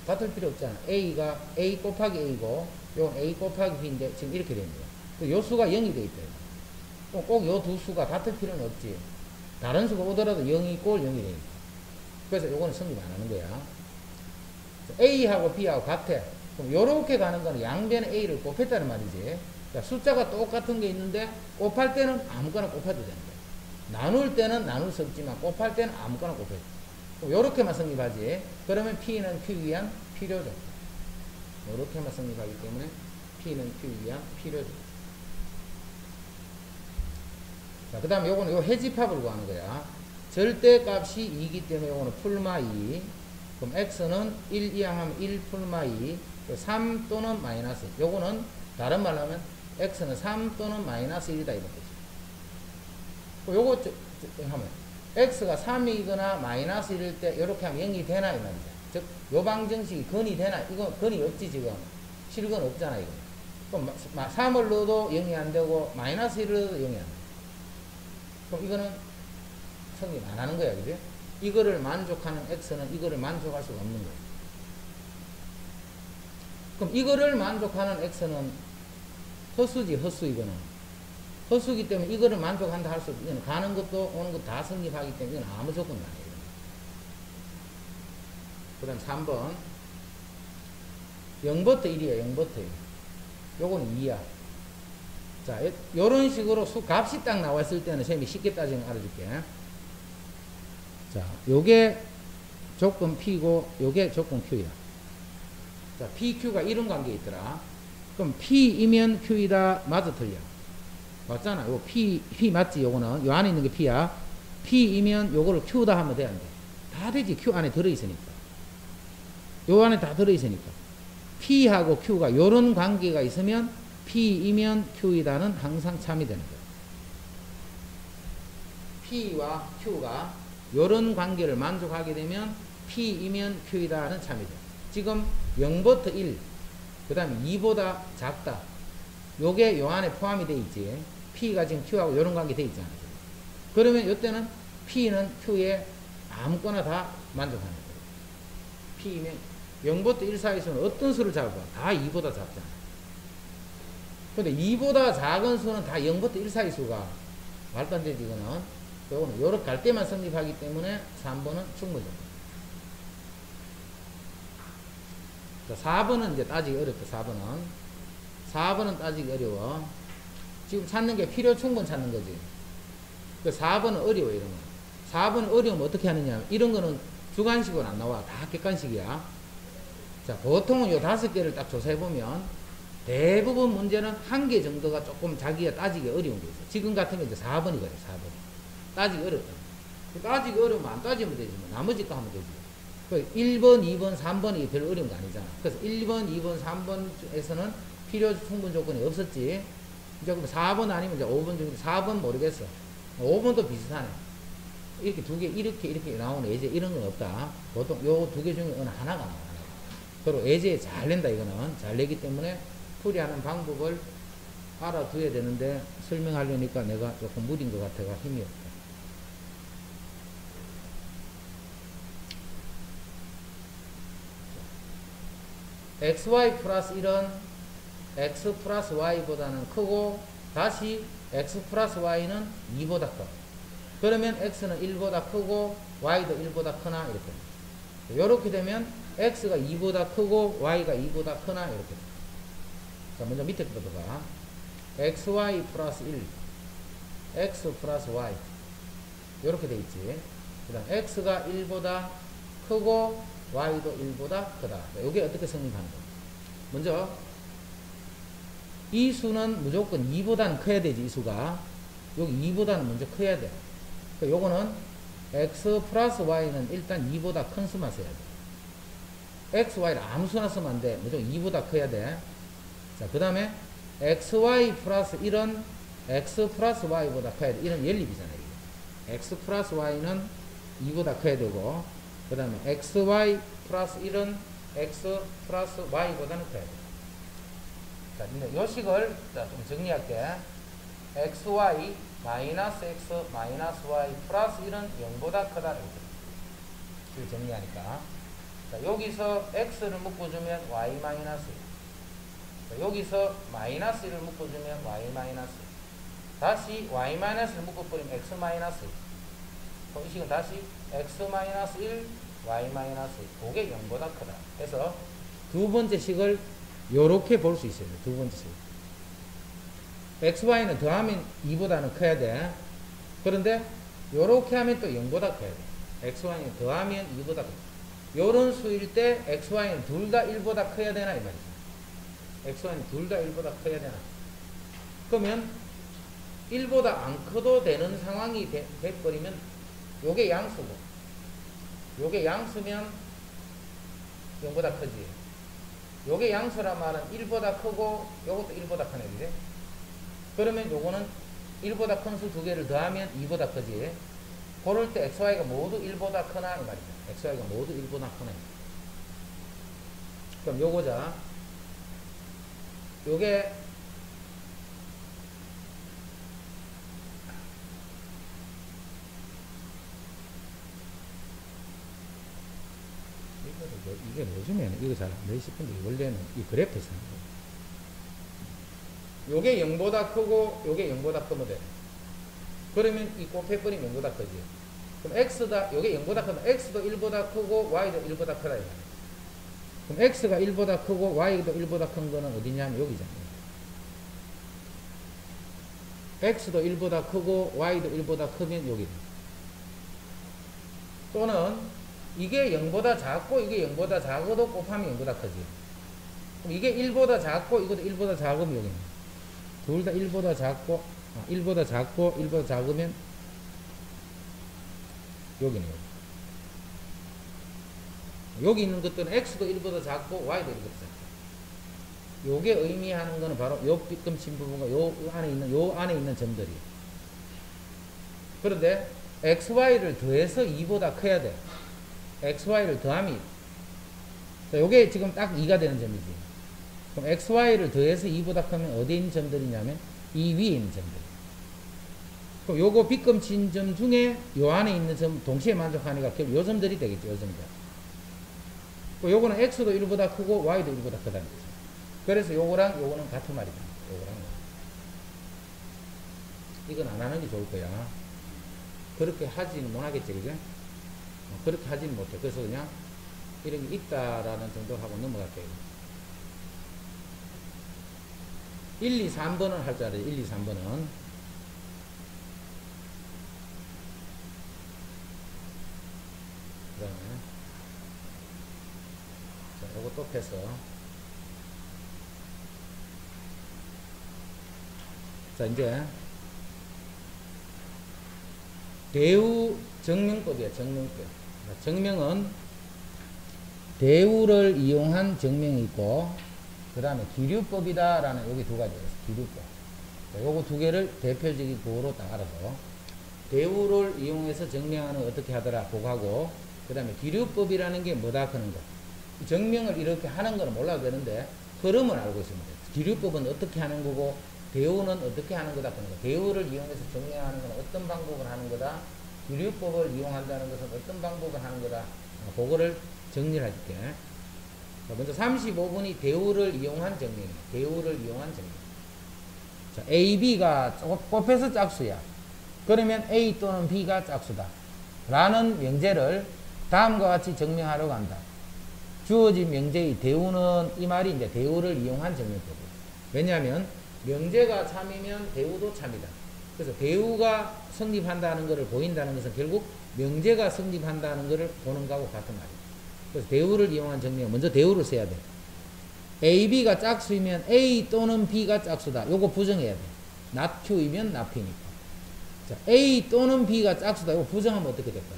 같을 필요 없잖아. A가 A 곱하기 A고, 이건 A 곱하기 B인데 지금 이렇게 됩니다. 요 수가 0이 돼 있다. 그럼 꼭 요 두 수가 같을 필요는 없지. 다른 수가 오더라도 0이 꼴 0이 되니까. 그래서 요거는 성립 안 하는 거야. A하고 B하고 같아. 그럼 요렇게 가는 거는 양변에 A를 곱했다는 말이지. 자, 숫자가 똑같은 게 있는데 곱할 때는 아무거나 곱해도 되는 거야. 나눌 때는 나눌 수 없지만 곱할 때는 아무거나 곱해도 돼. 그럼 요렇게만 성립하지. 그러면 P는 Q 위한 필요죠. 요렇게만 성립하기 때문에 P는 Q 위한 필요죠. 자, 그 다음에 요거는 요 해집합을 구하는 거야. 절대값이 2이기 때문에 요거는 풀마 2. 그럼 X는 1 이항하면 1 풀마 2. 3 또는 마이너스. 요거는 다른 말로 하면 X는 3 또는 마이너스 1이다 이런 거지. 요거 하면 X가 3이거나 마이너스 1일 때 이렇게 하면 0이 되나 이 말이죠. 즉 요 방정식이 근이 되나? 이거 근이 없지 지금. 실근 없잖아 이거. 그럼 3을 넣어도 0이 안 되고 마이너스 1을 넣어도 0이 안 돼. 그럼 이거는 성립 안 하는 거야, 그지? 이거를 만족하는 x는 이거를 만족할 수가 없는 거야. 그럼 이거를 만족하는 x는 허수지, 허수. 이거는 허수기 때문에 이거를 만족한다 할 수 없고, 이거는 가는 것도 오는 것도 다 성립하기 때문에 이건 아무 조건도 아니에요. 그 다음 3번 0부터 1이야. 0부터 1. 요거는 2야. 자, 요런 식으로 값이 딱 나왔을 때는 선생님이 쉽게 따지면 알아줄게. 자, 요게 조건 P고 요게 조건 Q야. 자, P, Q가 이런 관계에 있더라. 그럼 P이면 Q이다. 맞아, 틀려? 맞잖아. 요 P 맞지? 요거는 요 안에 있는 게 P야. P이면 요거를 Q다 하면 돼, 안 돼? 다 되지. Q 안에 들어있으니까. 요 안에 다 들어있으니까. P하고 Q가 요런 관계가 있으면 P이면 Q이다는 항상 참이 되는 거예요. P와 Q가 요런 관계를 만족하게 되면 P이면 Q이다는 참이 돼요. 지금 0부터 1, 그 다음에 2보다 작다. 요게 요 안에 포함이 돼 있지. P가 지금 Q하고 요런 관계 돼 있잖아요. 그러면 요때는 P는 Q에 아무거나 다 만족하는 거예요. P이면 0부터 1 사이에서는 어떤 수를 잡아? 다 2보다 작잖아. 근데 2보다 작은 수는 다 0부터 1 사이 수가 말도 안 되지, 이거는. 요거는 요렇게 갈 때만 성립하기 때문에 3번은 충분히. 자, 4번은 이제 따지기 어렵다, 4번은 따지기 어려워. 지금 찾는 게 필요 충분 찾는 거지. 그 4번은 어려워, 이런 거. 4번은 어려우면 어떻게 하느냐. 이런 거는 주관식으로 안 나와. 다 객관식이야. 자, 보통은 요 5개를 딱 조사해보면 대부분 문제는 1개 정도가 조금 자기가 따지기 어려운 게 있어. 지금 같으면 이제 4번이거든, 4번. 따지기 어렵다. 따지기 어려우면 안 따지면 되지, 뭐. 나머지 거 하면 되지. 1번, 2번, 3번이 별로 어려운 거 아니잖아. 그래서 1번, 2번, 3번에서는 필요 충분 조건이 없었지. 이제 4번 아니면 이제 5번 중에 4번 모르겠어. 5번도 비슷하네. 이렇게 두 개, 이렇게 나오는 예제 이런 건 없다. 보통 요 2개 중에 어느 하나가 나와. 그리고 예제 잘 낸다, 이거는. 잘 내기 때문에 풀이하는 방법을 알아둬야 되는데 설명하려니까 내가 조금 무리인 것 같아가 힘이 없다. xy 플러스 1은 x 플러스 y보다는 크고 다시 x 플러스 y는 2보다 커. 그러면 x는 1보다 크고 y도 1보다 크나 이렇게. 이렇게 되면 x가 2보다 크고 y가 2보다 크나 이렇게. 자, 먼저 밑에 거부터 봐. xy 플러스 1 x 플러스 y 이렇게 돼 있지. 그 다음 x가 1보다 크고 y도 1보다 크다. 이게 어떻게 성립하는 거야? 먼저 이 수는 무조건 2보다는 커야 되지. 이 수가 여기 2보다는 먼저 커야 돼. 요거는 x 플러스 y는 일단 2보다 큰 수만 써야 돼. x, y를 아무 수나 쓰면 안 돼. 무조건 2보다 커야 돼. 자, 그 다음에 xy 플러스 1은 x 플러스 y보다 커야 돼. 이런 연립이잖아, 이게. x 플러스 y는 2보다 커야 되고, 그 다음에 xy 플러스 1은 x 플러스 y보다는 커야 돼. 자, 근데 요 식을 좀 정리할게. xy 마이너스 x 마이너스 y 플러스 1은 0보다 크다. 이렇게 정리하니까. 자, 여기서 x를 묶어주면 y 마이너스 1. 자, 여기서 마이너스 1을 묶어주면 y 마이너스 1. 다시 y 마이너스를 묶어버리면 x 마이너스 1. 그럼 이 식은 다시 x 마이너스 1 y 마이너스 1. 그게 0보다 크다. 그래서 두 번째 식을 요렇게 볼 수 있어요. 두 번째 식. xy는 더하면 2보다는 커야 돼. 그런데 요렇게 하면 또 0보다 커야 돼. xy는 더하면 2보다 커야 돼. 요런 수일 때 xy는 둘 다 1보다 커야 되나 이 말이죠. xy는 둘 다 1보다 커야 되나. 그러면 1보다 안 커도 되는 상황이 돼버리면 요게 양수고 요게 양수면 0보다 크지. 요게 양수란 말은 1보다 크고 요것도 1보다 크네, 그지? 그러면 요거는 1보다 큰 수 두 개를 더하면 2보다 크지. 그럴 때 xy가 모두 1보다 크나 이 말이죠. xy가 모두 1보다 크네. 그럼 요거자 요게 이게 요즘에는 이거 잘 안 돼 싶은데 원래는 이 그래프에서 하는 거예요. 요게 0보다 크고 요게 0보다 크면 돼. 그러면 이 곱해버리면 0보다 크지. 그럼 x다 요게 0보다 크면 x도 1보다 크고 y도 1보다 크다 이거야. 그럼 x가 1보다 크고 y도 1보다 큰 거는 어디냐면 여기잖아요. x도 1보다 크고 y도 1보다 크면 여기다. 또는 이게 0보다 작고 이게 0보다 작아도 곱하면 0보다 크지. 그럼 이게 1보다 작고 이것도 1보다 작으면 여기는. 둘 다 1보다 작고 1보다 작고 1보다 작으면 여기는 여기 있는 것들은 x도 1보다 작고 y도 1보다 작고. 요게 의미하는 거는 바로 요 빗금친 부분과 요 안에 있는 점들이에요. 그런데 xy를 더해서 2보다 커야 돼. xy를 더하면 자, 요게 지금 딱 2가 되는 점이지. 그럼 xy를 더해서 2보다 크면 어디에 있는 점들이냐면 이 위에 있는 점들. 그럼 요거 빗금친 점 중에 요 안에 있는 점 동시에 만족하니까 결국 요 점들이 되겠죠. 요 점들. 요거는 x도 1보다 크고 y도 1보다 크다는 거죠. 그래서 요거랑 요거는 같은 말이다. 요거랑 이건 안 하는 게 좋을 거야. 그렇게 하지는 못하겠지, 그죠? 그렇게 하지는 못해. 그래서 그냥 이런 게 있다라는 정도로 하고 넘어갈게요. 1, 2, 3번은 할 줄 알아요. 1, 2, 3번은. 그 다음에 자, 요거 또 패서 자, 이제 대우 정명법이야. 정명법. 정명은 대우를 이용한 정명이 있고 그 다음에 기류법이다 라는 여기 두 가지가 있어요. 기류법. 자, 요거 두 개를 대표적인 구호로 딱 알아서 대우를 이용해서 정명하는 어떻게 하더라 그거 하고 그 다음에 기류법이라는 게 뭐다 하는 거. 정명을 이렇게 하는 거는 몰라도 되는데 흐름을 알고 있으면 돼. 기류법은 어떻게 하는 거고 대우는 어떻게 하는 거다 하는 거. 대우를 이용해서 정명하는 건 어떤 방법을 하는 거다. 기류법을 이용한다는 것은 어떤 방법을 하는 거다. 그거를 정리를 해줄게. 자, 먼저 35번이 대우를 이용한 정명이에요. 대우를 이용한 정명. 자, A, B가 곱해서 짝수야. 그러면 A 또는 B가 짝수다. 라는 명제를 다음과 같이 정명하려고 한다. 주어진 명제의 대우는 이 말이 이제 대우를 이용한 정명법이에요. 왜냐하면 명제가 참이면 대우도 참이다. 그래서 대우가 성립한다는 것을 보인다는 것은 결국 명제가 성립한다는 것을 보는 거하고 같은 말이에요. 그래서 대우를 이용한 정명, 먼저 대우를 써야 돼. A, B가 짝수이면 A 또는 B가 짝수다. 요거 부정해야 돼. not Q이면 not P니까. 자, A 또는 B가 짝수다. 요거 부정하면 어떻게 될까?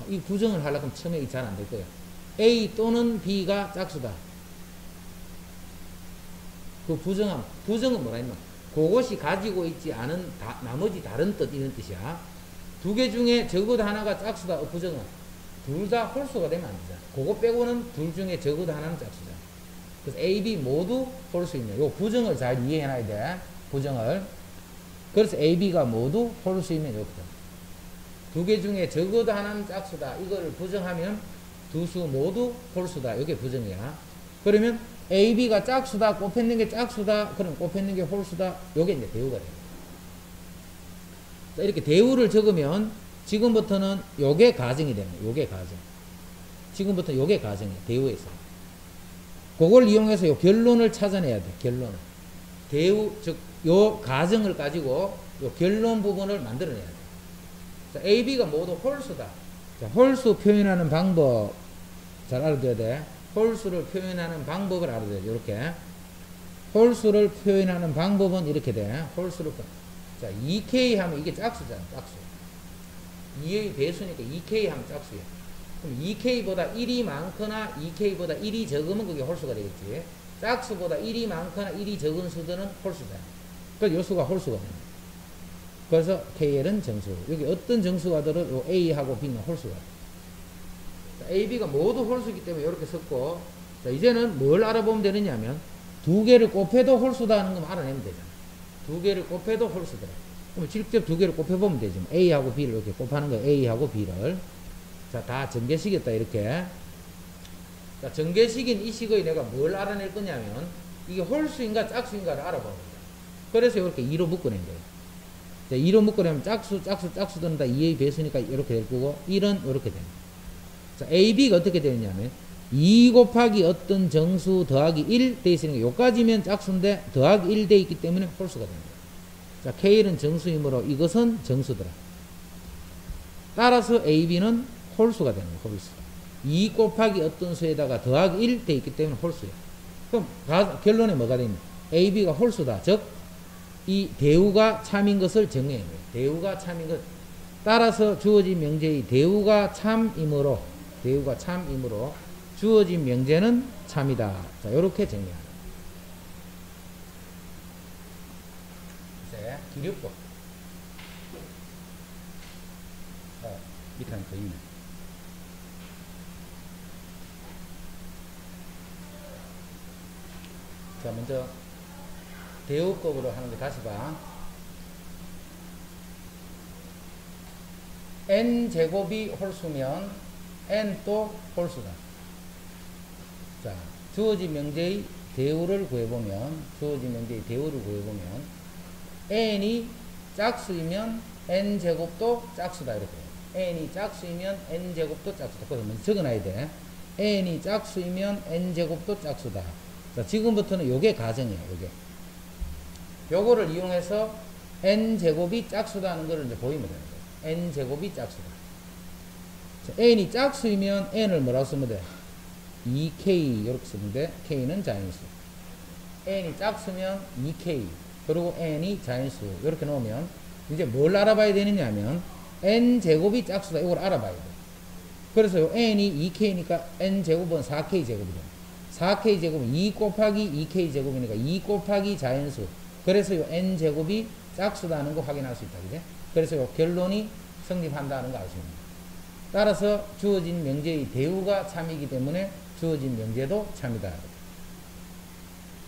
이 부정을 하려면 처음에 잘 안 될 거예요. A 또는 B가 짝수다. 그 부정은 뭐라 했나? 그것이 가지고 있지 않은 나머지 다른 뜻 이런 뜻이야. 두 개 중에 적어도 하나가 짝수다. 부정은 둘 다 홀수가 되면 안 되잖아. 그거 빼고는 둘 중에 적어도 하나는 짝수잖아. 그래서 A, B 모두 홀수 있네. 요 부정을 잘 이해해놔야 돼. 부정을. 그래서 A, B가 모두 홀수이면 이렇게. 두 개 중에 적어도 하나는 짝수다. 이거를 부정하면 두 수 모두 홀수다. 이게 부정이야. 그러면 A, B가 짝수다. 곱했는 게 짝수다. 그럼 곱했는 게 홀수다. 요게 이제 대우가 돼요. 자, 이렇게 대우를 적으면 지금부터는 요게 가정이 되는 거예요. 요게 가정. 지금부터 요게 가정이에요. 대우에서. 그걸 이용해서 요 결론을 찾아내야 돼. 결론을. 대우, 즉, 요 가정을 가지고 요 결론 부분을 만들어내야 돼. 자, A, B가 모두 홀수다. 자, 홀수 표현하는 방법 잘 알아둬야 돼. 홀수를 표현하는 방법을 알아둬야 돼. 이렇게. 홀수를 표현하는 방법은 이렇게 돼. 홀수를 자, 2K 하면 이게 짝수잖아. 짝수. 2의 배수니까 2K 하면 짝수야. 그럼 2K보다 1이 많거나 2K보다 1이 적으면 그게 홀수가 되겠지. 짝수보다 1이 많거나 1이 적은 수들은 홀수다. 그래서 요 수가 홀수가 됩니다. 그래서 KL은 정수. 여기 어떤 정수가 들어 요 A하고 B는 홀수가 돼. 자, A, B가 모두 홀수이기 때문에 이렇게 썼고, 자, 이제는 뭘 알아보면 되느냐면 두 개를 곱해도 홀수다 하는 거 알아내면 되잖아. 두 개를 곱해도 홀수더라. 그럼 직접 두 개를 곱해보면 되지. A하고 B를 이렇게 곱하는 거야. A하고 B를. 자, 다 전개시켰다, 이렇게. 자, 전개식인 이 식의 내가 뭘 알아낼 거냐면 이게 홀수인가 짝수인가를 알아보는 거야. 그래서 이렇게 2로 묶어낸 거예요. 자, 2로 묶어내면 짝수 드는다 2의 배수니까 이렇게 될 거고 1은 이렇게 됩니다. 자, A, B가 어떻게 되느냐면 2 곱하기 어떤 정수 더하기 1 돼 있으니까 요까지면 짝수인데 더하기 1 돼 있기 때문에 홀수가 됩니다. 자, K는 정수이므로 이것은 정수더라. 따라서 A, B는 홀수가 되는 거예요. 홀수. 2 곱하기 어떤 수에다가 더하기 1 돼 있기 때문에 홀수예요. 그럼 결론이 뭐가 됩니까? A, B가 홀수다. 즉, 이 대우가 참인 것을 정리해요. 대우가 참인 것. 따라서 주어진 명제의 대우가 참이므로 주어진 명제는 참이다. 자, 요렇게 정리합니다. 이제 기류법. 밑에 하나 더 있네. 자, 먼저 대우법으로 하는 거 다시 봐. n제곱이 홀수면 n도 홀수다. 자, 주어진 명제의 대우를 구해보면 n이 짝수이면 n제곱도 짝수다. 이렇게 n이 짝수이면 n제곱도 짝수다. 그래서 먼저 적어놔야 돼. n이 짝수이면 n제곱도 짝수다. 자, 지금부터는 요게 가정이에요. 요거를 이용해서 n제곱이 짝수다는 걸 이제 보이면 되는 거예요. n제곱이 짝수다. 자, n이 짝수이면 n을 뭐라고 쓰면 돼? 2k 이렇게 쓰면 돼. k는 자연수. n이 짝수면 2k 그리고 n이 자연수 이렇게 놓으면 이제 뭘 알아봐야 되느냐 하면 n제곱이 짝수다. 이걸 알아봐야 돼. 그래서 요 n이 2k니까 n제곱은 4k 제곱이죠. 4k 제곱은 2 곱하기 2k 제곱이니까 2 곱하기 자연수. 그래서 요 n제곱이 짝수다는 거 확인할 수 있다. 그죠? 그래서 요 결론이 성립한다는 거 알 수 있는 거예요. 따라서 주어진 명제의 대우가 참이기 때문에 주어진 명제도 참이다.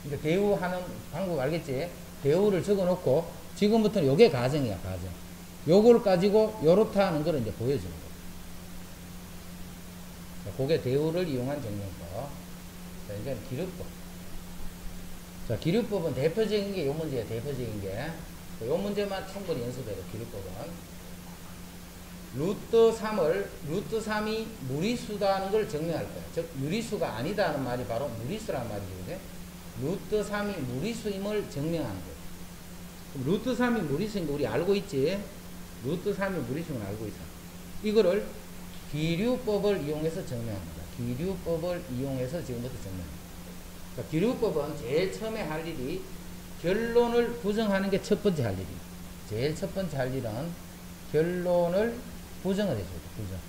그러니까 대우하는 방법 알겠지? 대우를 적어 놓고 지금부터는 요게 가정이야, 가정. 요걸 가지고 요렇다 하는 걸 이제 보여주는 거예요. 자, 그게 대우를 이용한 정리법. 자, 이제는 기류법. 자, 기류법은 대표적인 게 요 문제야, 대표적인 게. 요 문제만 충분히 연습해요, 기류법은. 루트 3이 무리수다는 걸 증명할 거야. 즉, 유리수가 아니다는 말이 바로 무리수라는 말이거든요. 루트 3이 무리수임을 증명하는 거예요. 그럼 루트 3이 무리수인 거 우리 알고 있지? 루트 3이 무리수인 걸 알고 있어. 이거를 기류법을 이용해서 정리합니다. 기류법을 이용해서 지금부터 정리합니다. 그러니까 기류법은 제일 처음에 할 일이 결론을 부정하는 게 첫 번째 할 일이에요. 제일 첫 번째 할 일은 결론을 부정을 해줘요.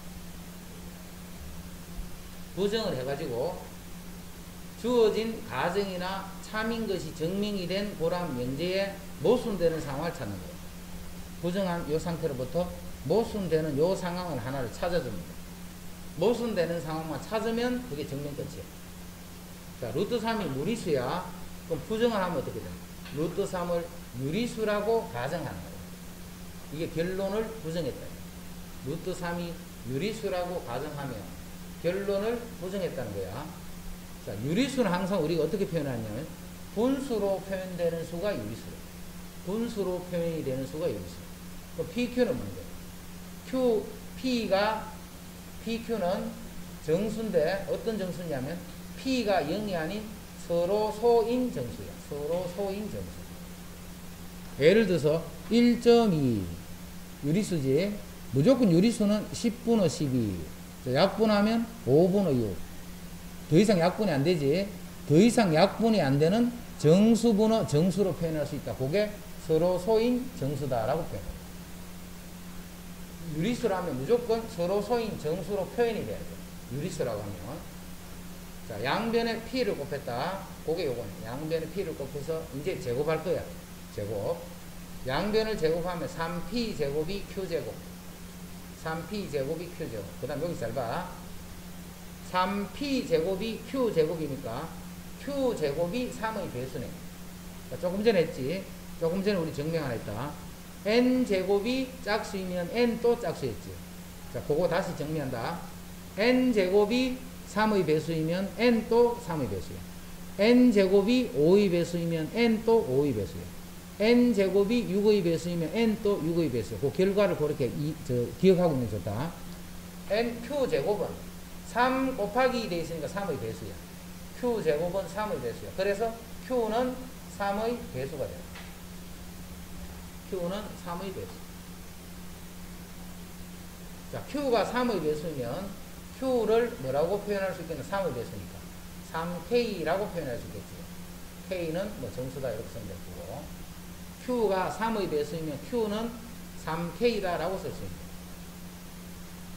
부정을 해가지고 주어진 가정이나 참인 것이 증명이 된 그런 명제에 모순되는 상황을 찾는 거예요. 부정한 이 상태로부터 모순되는 이 상황을 하나를 찾아줍니다. 모순되는 상황만 찾으면 그게 증명 끝이에요. 자, 루트 3이 무리수야. 그럼 부정을 하면 어떻게 돼요? 루트 3을 유리수라고 가정하는 거예요. 이게 결론을 부정했다. 루트 3이 유리수라고 가정하면 결론을 부정했다는 거야. 자, 유리수는 항상 우리가 어떻게 표현하냐면 분수로 표현되는 수가 유리수예요. 분수로 표현이 되는 수가 유리수예요. 그럼 PQ는 뭔데? PQ는 정수인데 어떤 정수냐면 P가 0이 아닌 서로 소인 정수야. 서로 소인 정수. 예를 들어서 1.2 유리수지. 무조건 유리수는 10분의 12. 자, 약분하면 5분의 6. 더 이상 약분이 안 되지. 더 이상 약분이 안 되는 정수분의 정수로 표현할 수 있다. 그게 서로 소인 정수다라고 표현해요. 유리수라면 무조건 서로 소인 정수로 표현이 돼야 돼요. 유리수라고 하면. 자, 양변에 P를 곱했다. 그게 요거네. 양변에 P를 곱해서 이제 제곱할 거야. 제곱. 양변을 제곱하면 3P 제곱이 Q제곱. 3P 제곱이 Q제곱. 그 다음 여기 잘 봐. 3P 제곱이 Q제곱이니까 Q제곱이 3의 배수네. 자, 조금 전에 했지. 조금 전에 우리 증명 하나 했다. N제곱이 짝수이면 N 또 짝수였지. 자, 그거 다시 정리한다. N제곱이 3의 배수이면 n도 3의 배수야. n제곱이 5의 배수이면 n도 5의 배수야. n제곱이 6의 배수이면 n도 6의 배수야. 그 결과를 그렇게 기억하고 있는 게 좋다. nq제곱은 3 곱하기 2 돼 있으니까 3의 배수야. q제곱은 3의 배수야. 그래서 q는 3의 배수가 돼요. q는 3의 배수. 자, q가 3의 배수면 q를 뭐라고 표현할 수 있겠나? 3의 배수니까 3k라고 표현할 수 있겠지. k는 뭐 정수다 이렇게 쓰면 되고, q가 3의 배수이면 q는 3k다라고 쓸 수 있는.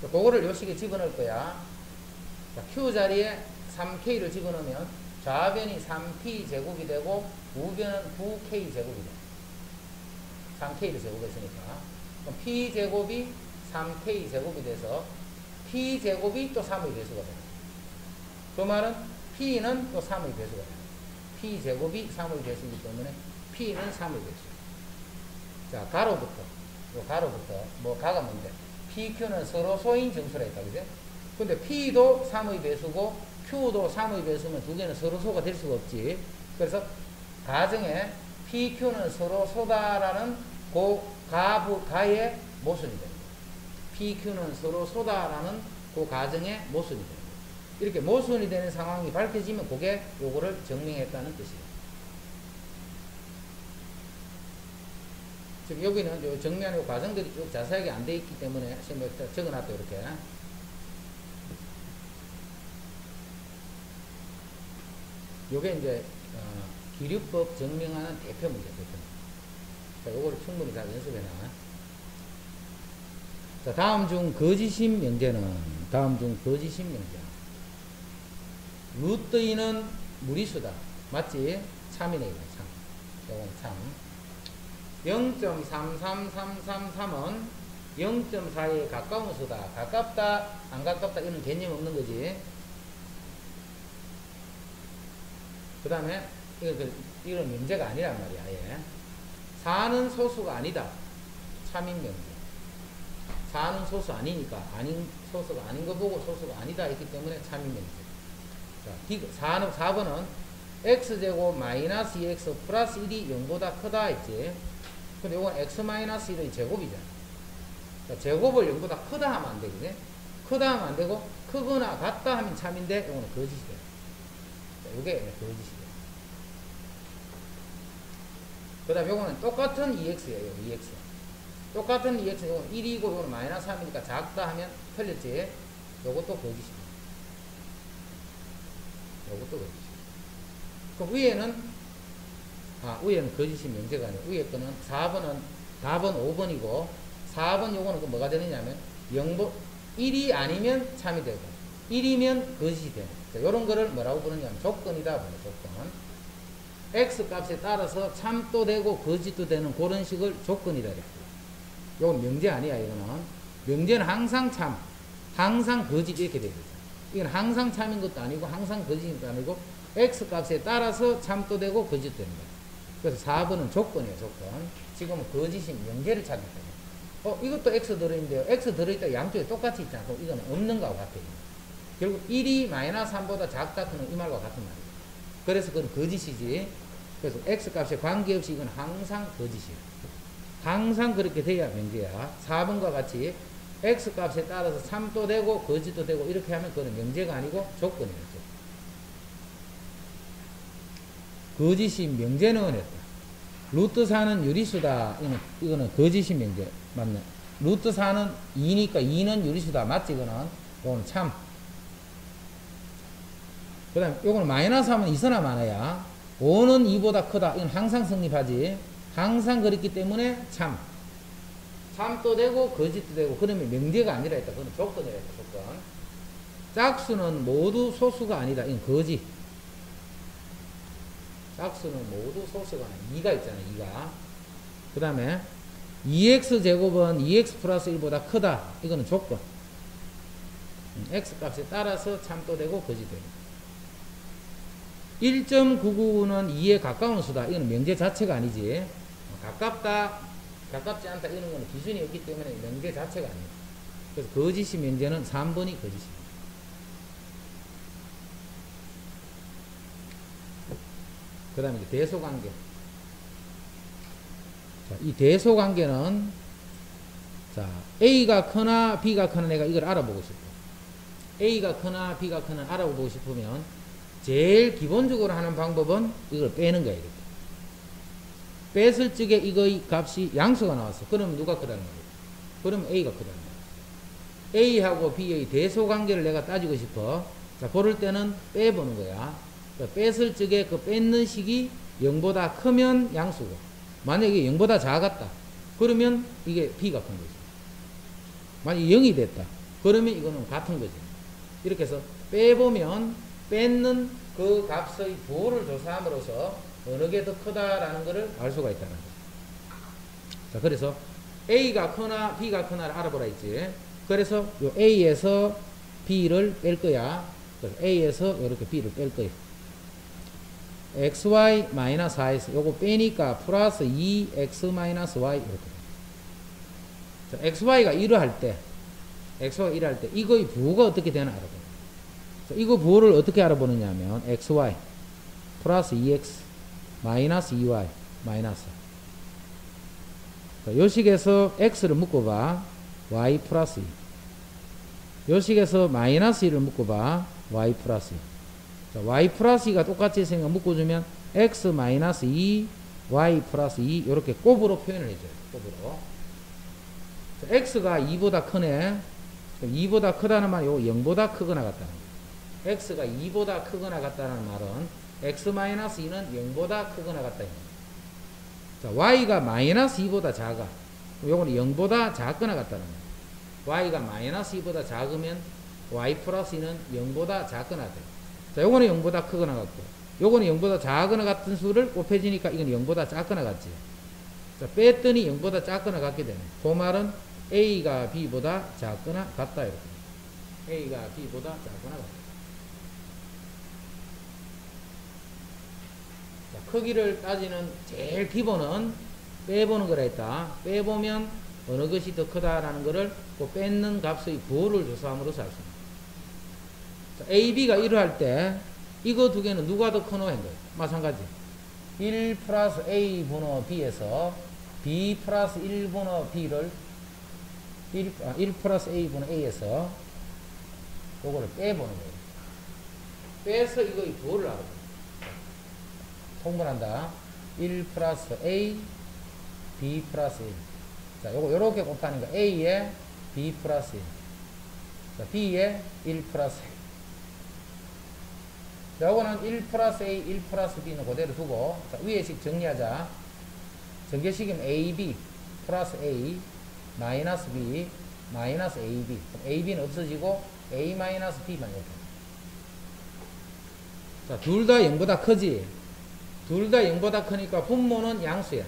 그거를 요 식에 집어넣을 거야. 자, q 자리에 3k를 집어넣으면 좌변이 3p 제곱이 되고 우변은 9k 제곱이 돼. 3k를 제곱했으니까. 그럼 p 제곱이 3k 제곱이 돼서 p 제곱이 또 3의 배수가 돼요. 그 말은 p는 또 3의 배수가 돼요. p 제곱이 3의 배수이기 때문에 p는 3의 배수. 자, 가로부터 뭐 가가 뭔데? PQ는 서로 소인 정수라 했다, 그죠? 근데 P도 3의 배수고 Q도 3의 배수면 두 개는 서로 소가 될 수가 없지. 그래서 가정에 PQ는 서로 소다라는 가의 모순이 됩니다. PQ는 서로 소다라는 가정의 모순이 됩니다. 이렇게 모순이 되는 상황이 밝혀지면 그게 요거를 증명했다는 뜻이에요. 지금 여기는 요 정리하는 과정들이 쭉 자세하게 안 돼 있기 때문에 지금 적어놨다 이렇게. 요게 이제 기류법 증명하는 대표 문제. 자, 요거를 충분히 다 연습해놔. 자, 다음 중 거짓인 명제는 루트 2는 무리수다. 맞지? 참이네, 이거 참. 요건 참. 0.33333은 0.4에 가까운 수다. 가깝다, 안 가깝다, 이런 개념 없는 거지. 그 다음에, 이런 문제가 아니란 말이야, 예. 4는 소수가 아니다. 참인 명제. 4는 소수 아니니까, 소수가 아닌 거 보고 소수가 아니다 했기 때문에 참인 명제. 자, 4번은 x제곱 마이너스 2x 플러스 1이 0보다 크다 했지. 근데 이건 x-1의 제곱이잖아. 그러니까 제곱을 0보다 크다 하면 안 되거든. 크다 하면 안 되고, 크거나 같다 하면 참인데, 이거는 거짓이 돼. 이게 거짓이 돼. 그 다음에 이거는 똑같은 2x예요. 2x. 똑같은 2x, 이건 1이고, 이거는 마이너스 3이니까 작다 하면 틀렸지. 이것도 거짓이 돼. 이것도 거짓이 돼. 그럼 위에는 거짓이 명제가 아니고, 위에 거는 4번은 답은 5번이고 4번 요거는 뭐가 되느냐면 1이 아니면 참이 되고 1이면 거짓이 되는. 요런 거를 뭐라고 부르냐면 조건이다. 조건. x 값에 따라서 참도 되고 거짓도 되는 그런 식을 조건이다. 요건 명제 아니야. 이거는 명제는 항상 참, 항상 거짓 이렇게 되거든. 이건 항상 참인 것도 아니고 항상 거짓인 것도 아니고 x 값에 따라서 참도 되고 거짓도 되는 거야. 그래서 4번은 조건이에요. 조건. 지금은 거짓인 명제를 찾기 때문에 이것도 x 들어있는데요. x 들어있다 양쪽에 똑같이 있잖아. 그럼 이거는 없는 거하고 같아요. 결국 1이 마이너스 3보다 작다 그는 이 말과 같은 말이에요. 그래서 그건 거짓이지. 그래서 x 값에 관계없이 이건 항상 거짓이에요. 항상 그렇게 돼야 명제야. 4번과 같이 x 값에 따라서 참도 되고 거짓도 되고 이렇게 하면 그건 명제가 아니고 조건이에요. 거짓이 명제는 했다. 루트 4는 유리수다. 이거는 거짓이 명제. 맞네. 루트 4는 2니까 2는 유리수다. 맞지? 이거는 참. 그 다음에 이거는 마이너스 하면 이서나 마나야. 5는 2보다 크다. 이건 항상 성립하지. 항상 그렇기 때문에 참. 참도 되고 거짓도 되고 그러면 명제가 아니라 했다. 그건 조건이라 했다. 조건. 짝수는 모두 소수가 아니다. 이건 거짓. 짝수는 모두 소수가 아니야. 2가 있잖아. 2가. 그 다음에 2x제곱은 2x 플러스 1보다 크다. 이거는 조건. x 값에 따라서 참도 되고 거짓도 되고. 1.999는 2에 가까운 수다. 이거는 명제 자체가 아니지. 가깝다, 가깝지 않다 이런 거는 기준이 없기 때문에 명제 자체가 아니에요. 그래서 거짓이 명제는 3번이 거짓입니다. 그 다음에 대소관계. 자, 이 대소관계는, 자, A가 크나 B가 크나 내가 이걸 알아보고 싶어. A가 크나 B가 크나 알아보고 싶으면 제일 기본적으로 하는 방법은 이걸 빼는 거야. 이렇게 뺐을 적에 이거의 값이 양수가 나왔어. 그러면 누가 크다는 거야? 그러면 A가 크다는 거야. A하고 B의 대소관계를 내가 따지고 싶어. 자, 그럴 때는 빼보는 거야. 그러니까 뺐을 적에 그 뺏는 식이 0보다 크면 양수고, 만약에 0보다 작았다 그러면 이게 B가 큰 거지. 만약에 0이 됐다 그러면 이거는 같은 거지. 이렇게 해서 빼보면 뺏는 그 값의 부호를 조사함으로써 어느 게 더 크다라는 것을 알 수가 있다는 거죠. 자, 그래서 A가 크나 B가 크나를 알아보라 했지. 그래서 요 A에서 B를 뺄 거야. 그래서 A에서 이렇게 B를 뺄 거야. XY 마이너스 4에서 요거 빼니까 플러스 2X 마이너스 Y 이렇게. 자, XY가 1을 할 때, XY가 1을 할 때 이거의 부호가 어떻게 되나 알아보는. 이거 부호를 어떻게 알아보느냐 하면 XY 플러스 2X 마이너스 2Y 마이너스. 자, 요 식에서 X를 묶어봐. Y 플러스 2. 요 식에서 마이너스 1을 묶어봐. Y 플러스 2. 자, Y 플러스 2가 똑같이 있으니까 묶어주면 X 마이너스 2 Y 플러스 2 이렇게 곱으로 표현을 해줘요. 곱으로. 자, X가 2보다 크네. 2보다 크다는 말이 0보다 크거나 같다는 거예요. X가 2보다 크거나 같다는 말은 X-2는 0보다 크거나 같다. 자, Y가 마이너스 2보다 작아. 요거는 0보다 작거나 같다는 거예요. Y가 마이너스 2보다 작으면 Y 플러스 2는 0보다 작거나 같아요. 자, 요거는 0보다 크거나 같고, 요거는 0보다 작거나 같은 수를 곱해지니까 이건 0보다 작거나 같지. 자, 뺐더니 0보다 작거나 같게 되네. 그 말은 A가 B보다 작거나 같다. 이렇게. A가 B보다 작거나 같다. 크기를 따지는 제일 기본은 빼보는 거라 했다. 빼보면 어느 것이 더 크다라는 것을 그 뺏는 값의 부호를 조사함으로써 알 수 있습니다. A, B가 1을 할 때 이거 두 개는 누가 더 크노 한 거예요. 마찬가지. 1 플러스 A 분의 B에서 B 플러스 1 분의 B를 1 플러스 A 분의 A에서 요거를 빼보는 거예요. 빼서 이거의 부호를 알아보는 거예요. 통분한다. 1 플러스 A, B 플러스 1. 자, 요거 요렇게 곱하니까 A에 B 플러스 1. 자, B에 1 플러스 1. 자, 요거는 1 플러스 A, 1 플러스 B는 그대로 두고, 자, 위에식 정리하자. 전개식이면 AB 플러스 A, 마이너스 B, 마이너스 AB. AB는 없어지고, A 마이너스 B만 이렇게. 자, 둘 다 0보다 크지? 둘 다 0보다 크니까 분모는 양수야.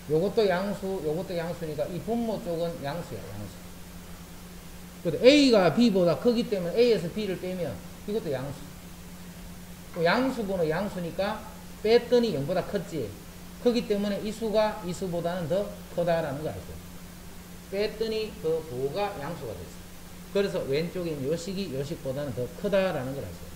요것도 양수, 요것도 양수니까 이 분모 쪽은 양수야, 양수. 근데 A가 B보다 크기 때문에 A에서 B를 빼면 이것도 양수. 또 양수분의 양수니까 뺐더니 0보다 컸지. 크기 때문에 이 수가 이 수보다는 더 크다라는 걸 알고. 뺐더니 그 부호가 양수가 됐어. 그래서 왼쪽에 있는 요 식이 요 식보다는 더 크다라는 걸 알고.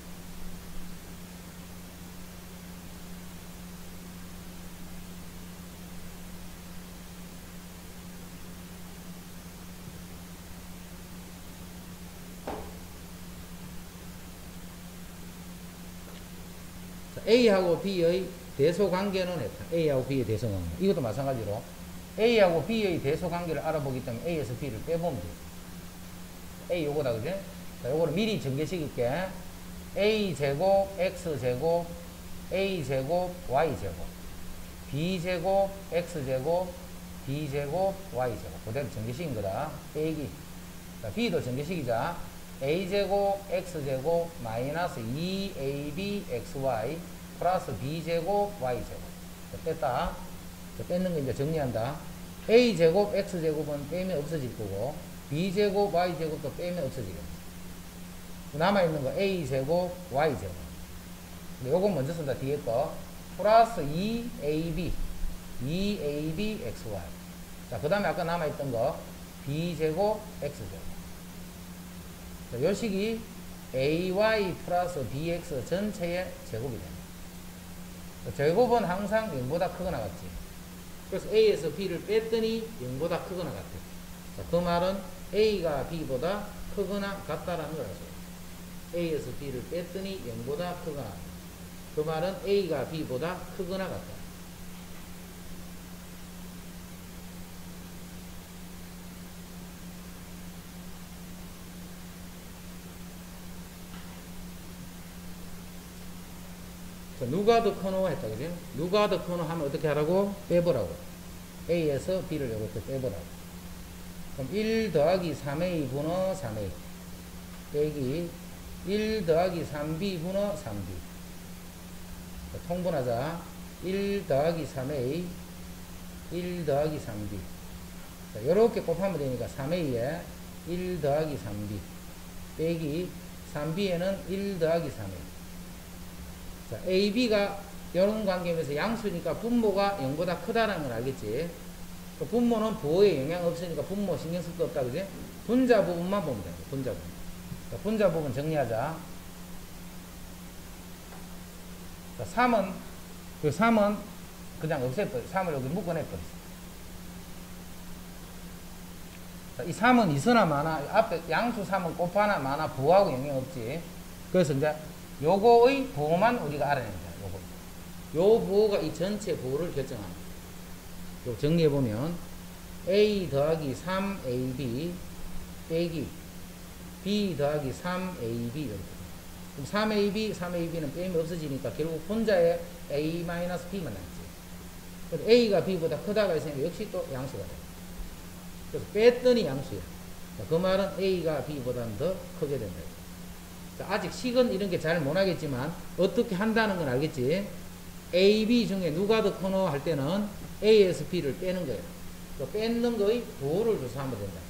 A하고 B의 대소관계는 했다. A하고 B의 대소관계. 이것도 마찬가지로 A하고 B의 대소관계를 알아보기 때문에 A에서 B를 빼보면 돼. A 요거다, 그지? 자, 요거를 미리 전개시킬게. A제곱, X제곱, A제곱, Y제곱, B제곱, X제곱, B제곱, Y제곱. 그대로 전개시킨 거다. 빼기. 자, B도 전개시키자. A제곱, X제곱, 마이너스 2AB, XY, 플러스 B제곱, Y제곱. 뺐다. 뺏는 거 이제 정리한다. A제곱, X제곱은 빼면 없어질 거고, B제곱, Y제곱도 빼면 없어지겠다. 남아있는 거 A제곱, Y제곱. 요거 먼저 쓴다, 뒤에 거. 플러스 2AB, 2AB, XY. 자, 그 다음에 아까 남아있던 거, B제곱, X제곱. 자, 요 식이 AY 플러스 BX 전체의 제곱이 됩니다. 제곱은 항상 0보다 크거나 같지. 그래서 A에서 B를 뺐더니 0보다 크거나 같아. 자, 그 말은 A가 B보다 크거나 같다라는 걸 알죠. A에서 B를 뺐더니 0보다 크거나 같다. 그 말은 A가 B보다 크거나 같다. 자, 누가 더 커노 했다, 그죠? 누가 더 커노 하면 어떻게 하라고? 빼보라고. A에서 B를 이렇게 빼보라고. 그럼 1 더하기 3A 분의 3A 빼기 1 더하기 3B 분의 3B. 자, 통분하자. 1 더하기 3A 1 더하기 3B. 자, 요렇게 곱하면 되니까 3A에 1 더하기 3B 빼기 3B에는 1 더하기 3A. 자, A, B가 이런 관계면서 양수니까 분모가 0보다 크다라는 걸 알겠지? 분모는 부호에 영향 없으니까 분모 신경 쓸 거 없다, 그지? 분자 부분만 보면 돼. 분자 부분. 자, 분자 부분 정리하자. 자, 3은 그냥 없애버려. 3을 여기 묶어내버려. 자, 이 3은 이서나 마나, 앞에 양수 3은 곱하나 마나 부호하고 영향 없지. 그래서 이제 요거의 부호만 우리가 알아냅니다. 요 부호가 이 전체 부호를 결정합니다. 요 정리해보면 A 더하기 3AB 빼기 B 더하기 3AB 이렇게. 그럼 3AB는 빼면 없어지니까 결국 혼자의 A-B만 남지. 그래서 A가 B보다 크다가 있으니까 역시 또 양수가 돼. 그래서 뺐더니 양수야. 자, 그 말은 A가 B보다는 더 크게 된다. 자, 아직 식은 이런 게 잘 못하겠지만 어떻게 한다는 건 알겠지? A, B 중에 누가 더 커노 할 때는 A에서 B를 빼는 거예요. 그 뺏는 거의 부호를 조사하면 된다.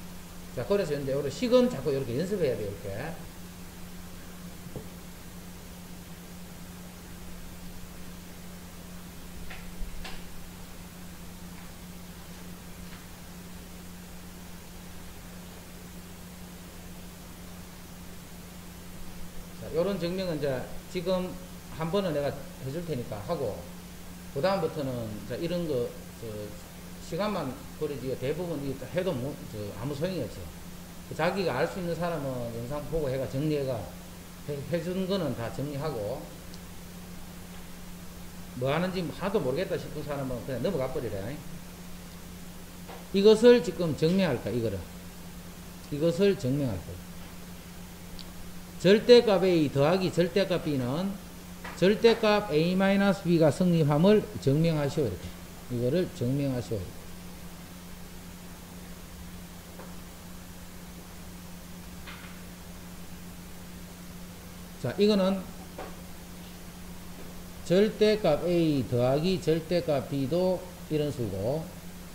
자, 그래서 이제 요런 식은 자꾸 이렇게 연습해야 돼요. 이렇게. 자, 요런 증명은 이제 지금 한 번은 내가 해줄 테니까 하고, 그 다음부터는 이런 거, 시간만 버리지, 대부분 해도 아무 소용이 없어. 자기가 알 수 있는 사람은 영상 보고 해가 정리해가, 해준 거는 다 정리하고, 뭐 하는지 하도 모르겠다 싶은 사람은 그냥 넘어가 버리래. 이것을 지금 증명할까, 이거를. 이것을 증명할 거야. 절대값 A 더하기 절대값 B는 절대값 A-B가 성립함을 증명하시오. 이렇게. 이거를 증명하시오. 이렇게. 자, 이거는 절대값 A 더하기 절대값 B도 이런 수고,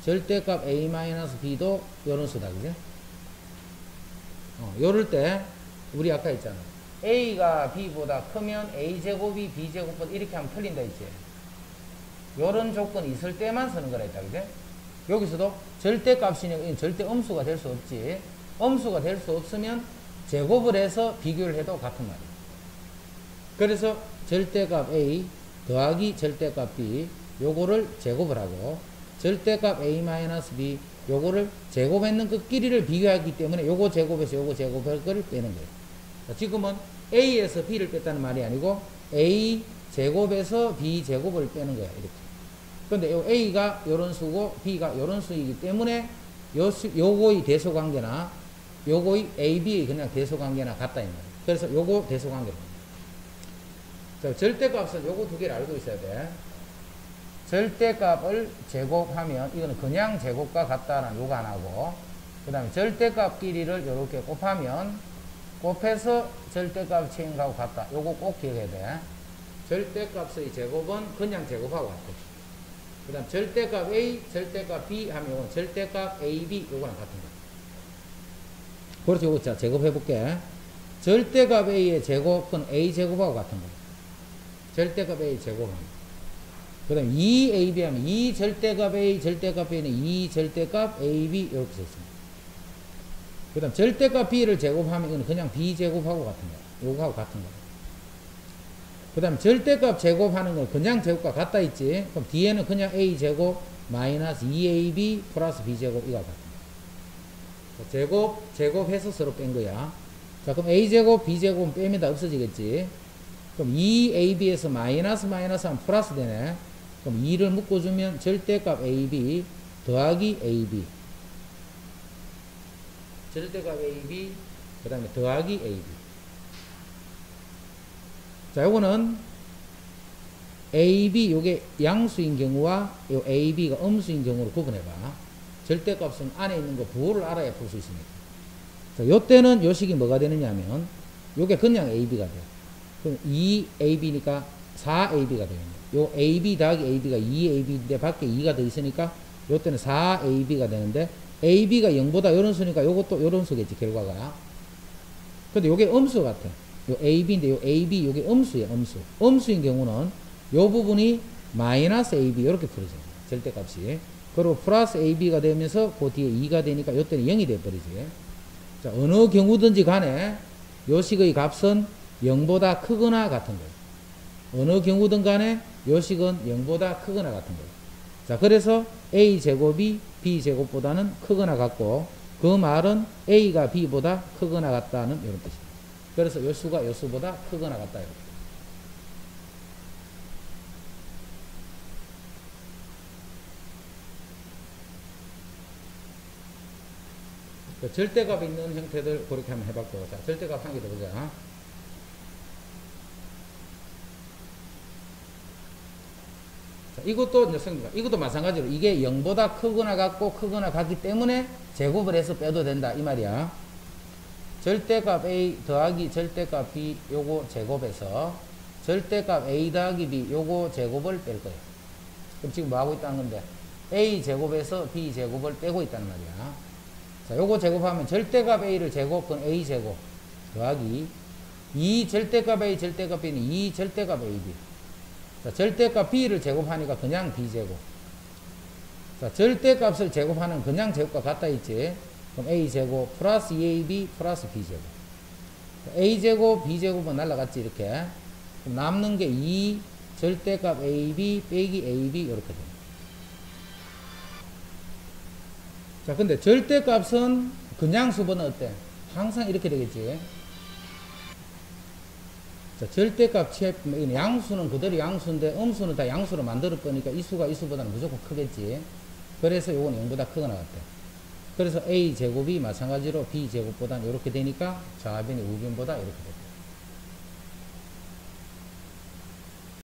절대값 A-B도 이런 수다. 그죠? 요럴 때, 우리 아까 했잖아. A가 B보다 크면 A제곱이 B제곱보다 이렇게 하면 틀린다 했지. 요런 조건이 있을 때만 쓰는 거라 했다. 그죠? 여기서도 절대값이니까 절대 음수가 될 수 없지. 음수가 될 수 없으면 제곱을 해서 비교를 해도 같은 말이야. 그래서 절대값 A 더하기 절대값 B 요거를 제곱을 하고, 절대값 A-B 요거를 제곱했는 그 끼리를 비교하기 때문에 요거 제곱에서 요거 제곱할 거를 빼는 거예요. 자, 지금은 A에서 B를 뺐다는 말이 아니고 A 제곱에서 B 제곱을 빼는 거야. 이렇게. 근데 요 A가 요런 수고 B가 요런 수이기 때문에 요거의 대소관계나 요거의 AB의 그냥 대소관계나 같다 이 말이야. 그래서 요거 대소관계로. 자, 절대값은 요거 두 개를 알고 있어야 돼. 절대값을 제곱하면 이거는 그냥 제곱과 같다는 요거 하나고, 그 다음에 절대값끼리를 이렇게 곱하면 곱해서 절대값 체인하고 같다. 요거 꼭 기억해야 돼. 절대값의 제곱은 그냥 제곱하고 같아. 그 다음 절대값 A, 절대값 B 하면 요건 절대값 AB 요거랑 같은 거야. 그렇죠. 요거 자 제곱해 볼게. 절대값 A의 제곱은 A 제곱하고 같은 거야. 절대값 A 제곱하면. 그 다음에 2AB 하면 2 절대값 A, 절대값 B는 2 절대값 AB 이렇게 썼습니다. 그 다음 절대값 B를 제곱하면 이건 그냥 B 제곱하고 같은 거야. 요거하고 같은 거야. 그 다음 절대값 제곱하는 건 그냥 제곱과 같다 있지. 그럼 뒤에는 그냥 a제곱 마이너스 2ab 플러스 b제곱 이거 같다. 제곱해서 서로 뺀 거야. 자, 그럼 a제곱 b제곱은 빼면 다 없어지겠지. 그럼 2ab에서 마이너스 하면 플러스 되네. 그럼 2를 묶어주면 절대값 ab 더하기 ab. 절대값 ab 그 다음에 더하기 ab. 자, 요거는 AB 요게 양수인 경우와 요 AB가 음수인 경우로 구분해봐. 절대값은 안에 있는 거 부호를 알아야 풀 수 있습니다. 자, 요때는 요 식이 뭐가 되느냐 하면 요게 그냥 AB가 돼. 그럼 2AB니까 4AB가 되겠네. 요 AB 더하기 AB가 2AB인데 밖에 2가 더 있으니까 요때는 4AB가 되는데 AB가 0보다 요런 수니까 요것도 요런 수겠지 결과가. 근데 요게 음수 같아. 요 AB인데 요 AB 요게 음수예요. 음수인 경우는 요 부분이 마이너스 AB 이렇게 풀어져요. 절대값이. 그리고 플러스 AB가 되면서 그 뒤에 2가 되니까 요때는 0이 돼버리지. 자, 어느 경우든지 간에 요 식의 값은 0보다 크거나 같은 거예요. 어느 경우든 간에 요 식은 0보다 크거나 같은 거예요. 자, 그래서 A제곱이 B제곱보다는 크거나 같고 그 말은 A가 B보다 크거나 같다는 이런 뜻입니다. 그래서 요 수가 요 수보다 크거나 같다. 이렇게. 그 절대값 있는 형태들 그렇게 한번 해봤고, 자, 절대값 한 개 더 보자. 자, 이것도 이것도 마찬가지로 이게 0보다 크거나 같고 크거나 같기 때문에 제곱을 해서 빼도 된다 이 말이야. 절대값 A 더하기 절대값 B 요거 제곱해서 절대값 A 더하기 B 요거 제곱을 뺄 거예요. 그럼 지금 뭐 하고 있다는 건데 A 제곱에서 B 제곱을 빼고 있다는 말이야. 자, 요거 제곱하면 절대값 A를 제곱, 그건 A 제곱 더하기 2 절대값 A 절대값 B는 2 절대값 AB. 자, 절대값 B를 제곱하니까 그냥 B 제곱. 자, 절대값을 제곱하는 그냥 제곱과 같다 있지. 그럼 A 제곱 플러스 2AB 플러스 B 제곱. A 제곱 B 제곱은 날라갔지 이렇게. 그럼 남는 게 2 절대값 AB 빼기 AB 이렇게 됩니다. 자, 근데 절대값은 그냥 수보다 어때? 항상 이렇게 되겠지. 자, 절대값 양수는 그대로 양수인데 음수는 다 양수로 만들 거니까 이 수가 이 수보다는 무조건 크겠지. 그래서 요건 0보다 크거나 같대. 그래서 A 제곱이 마찬가지로 B 제곱보다는 이렇게 되니까 좌변이 우변보다 이렇게 돼.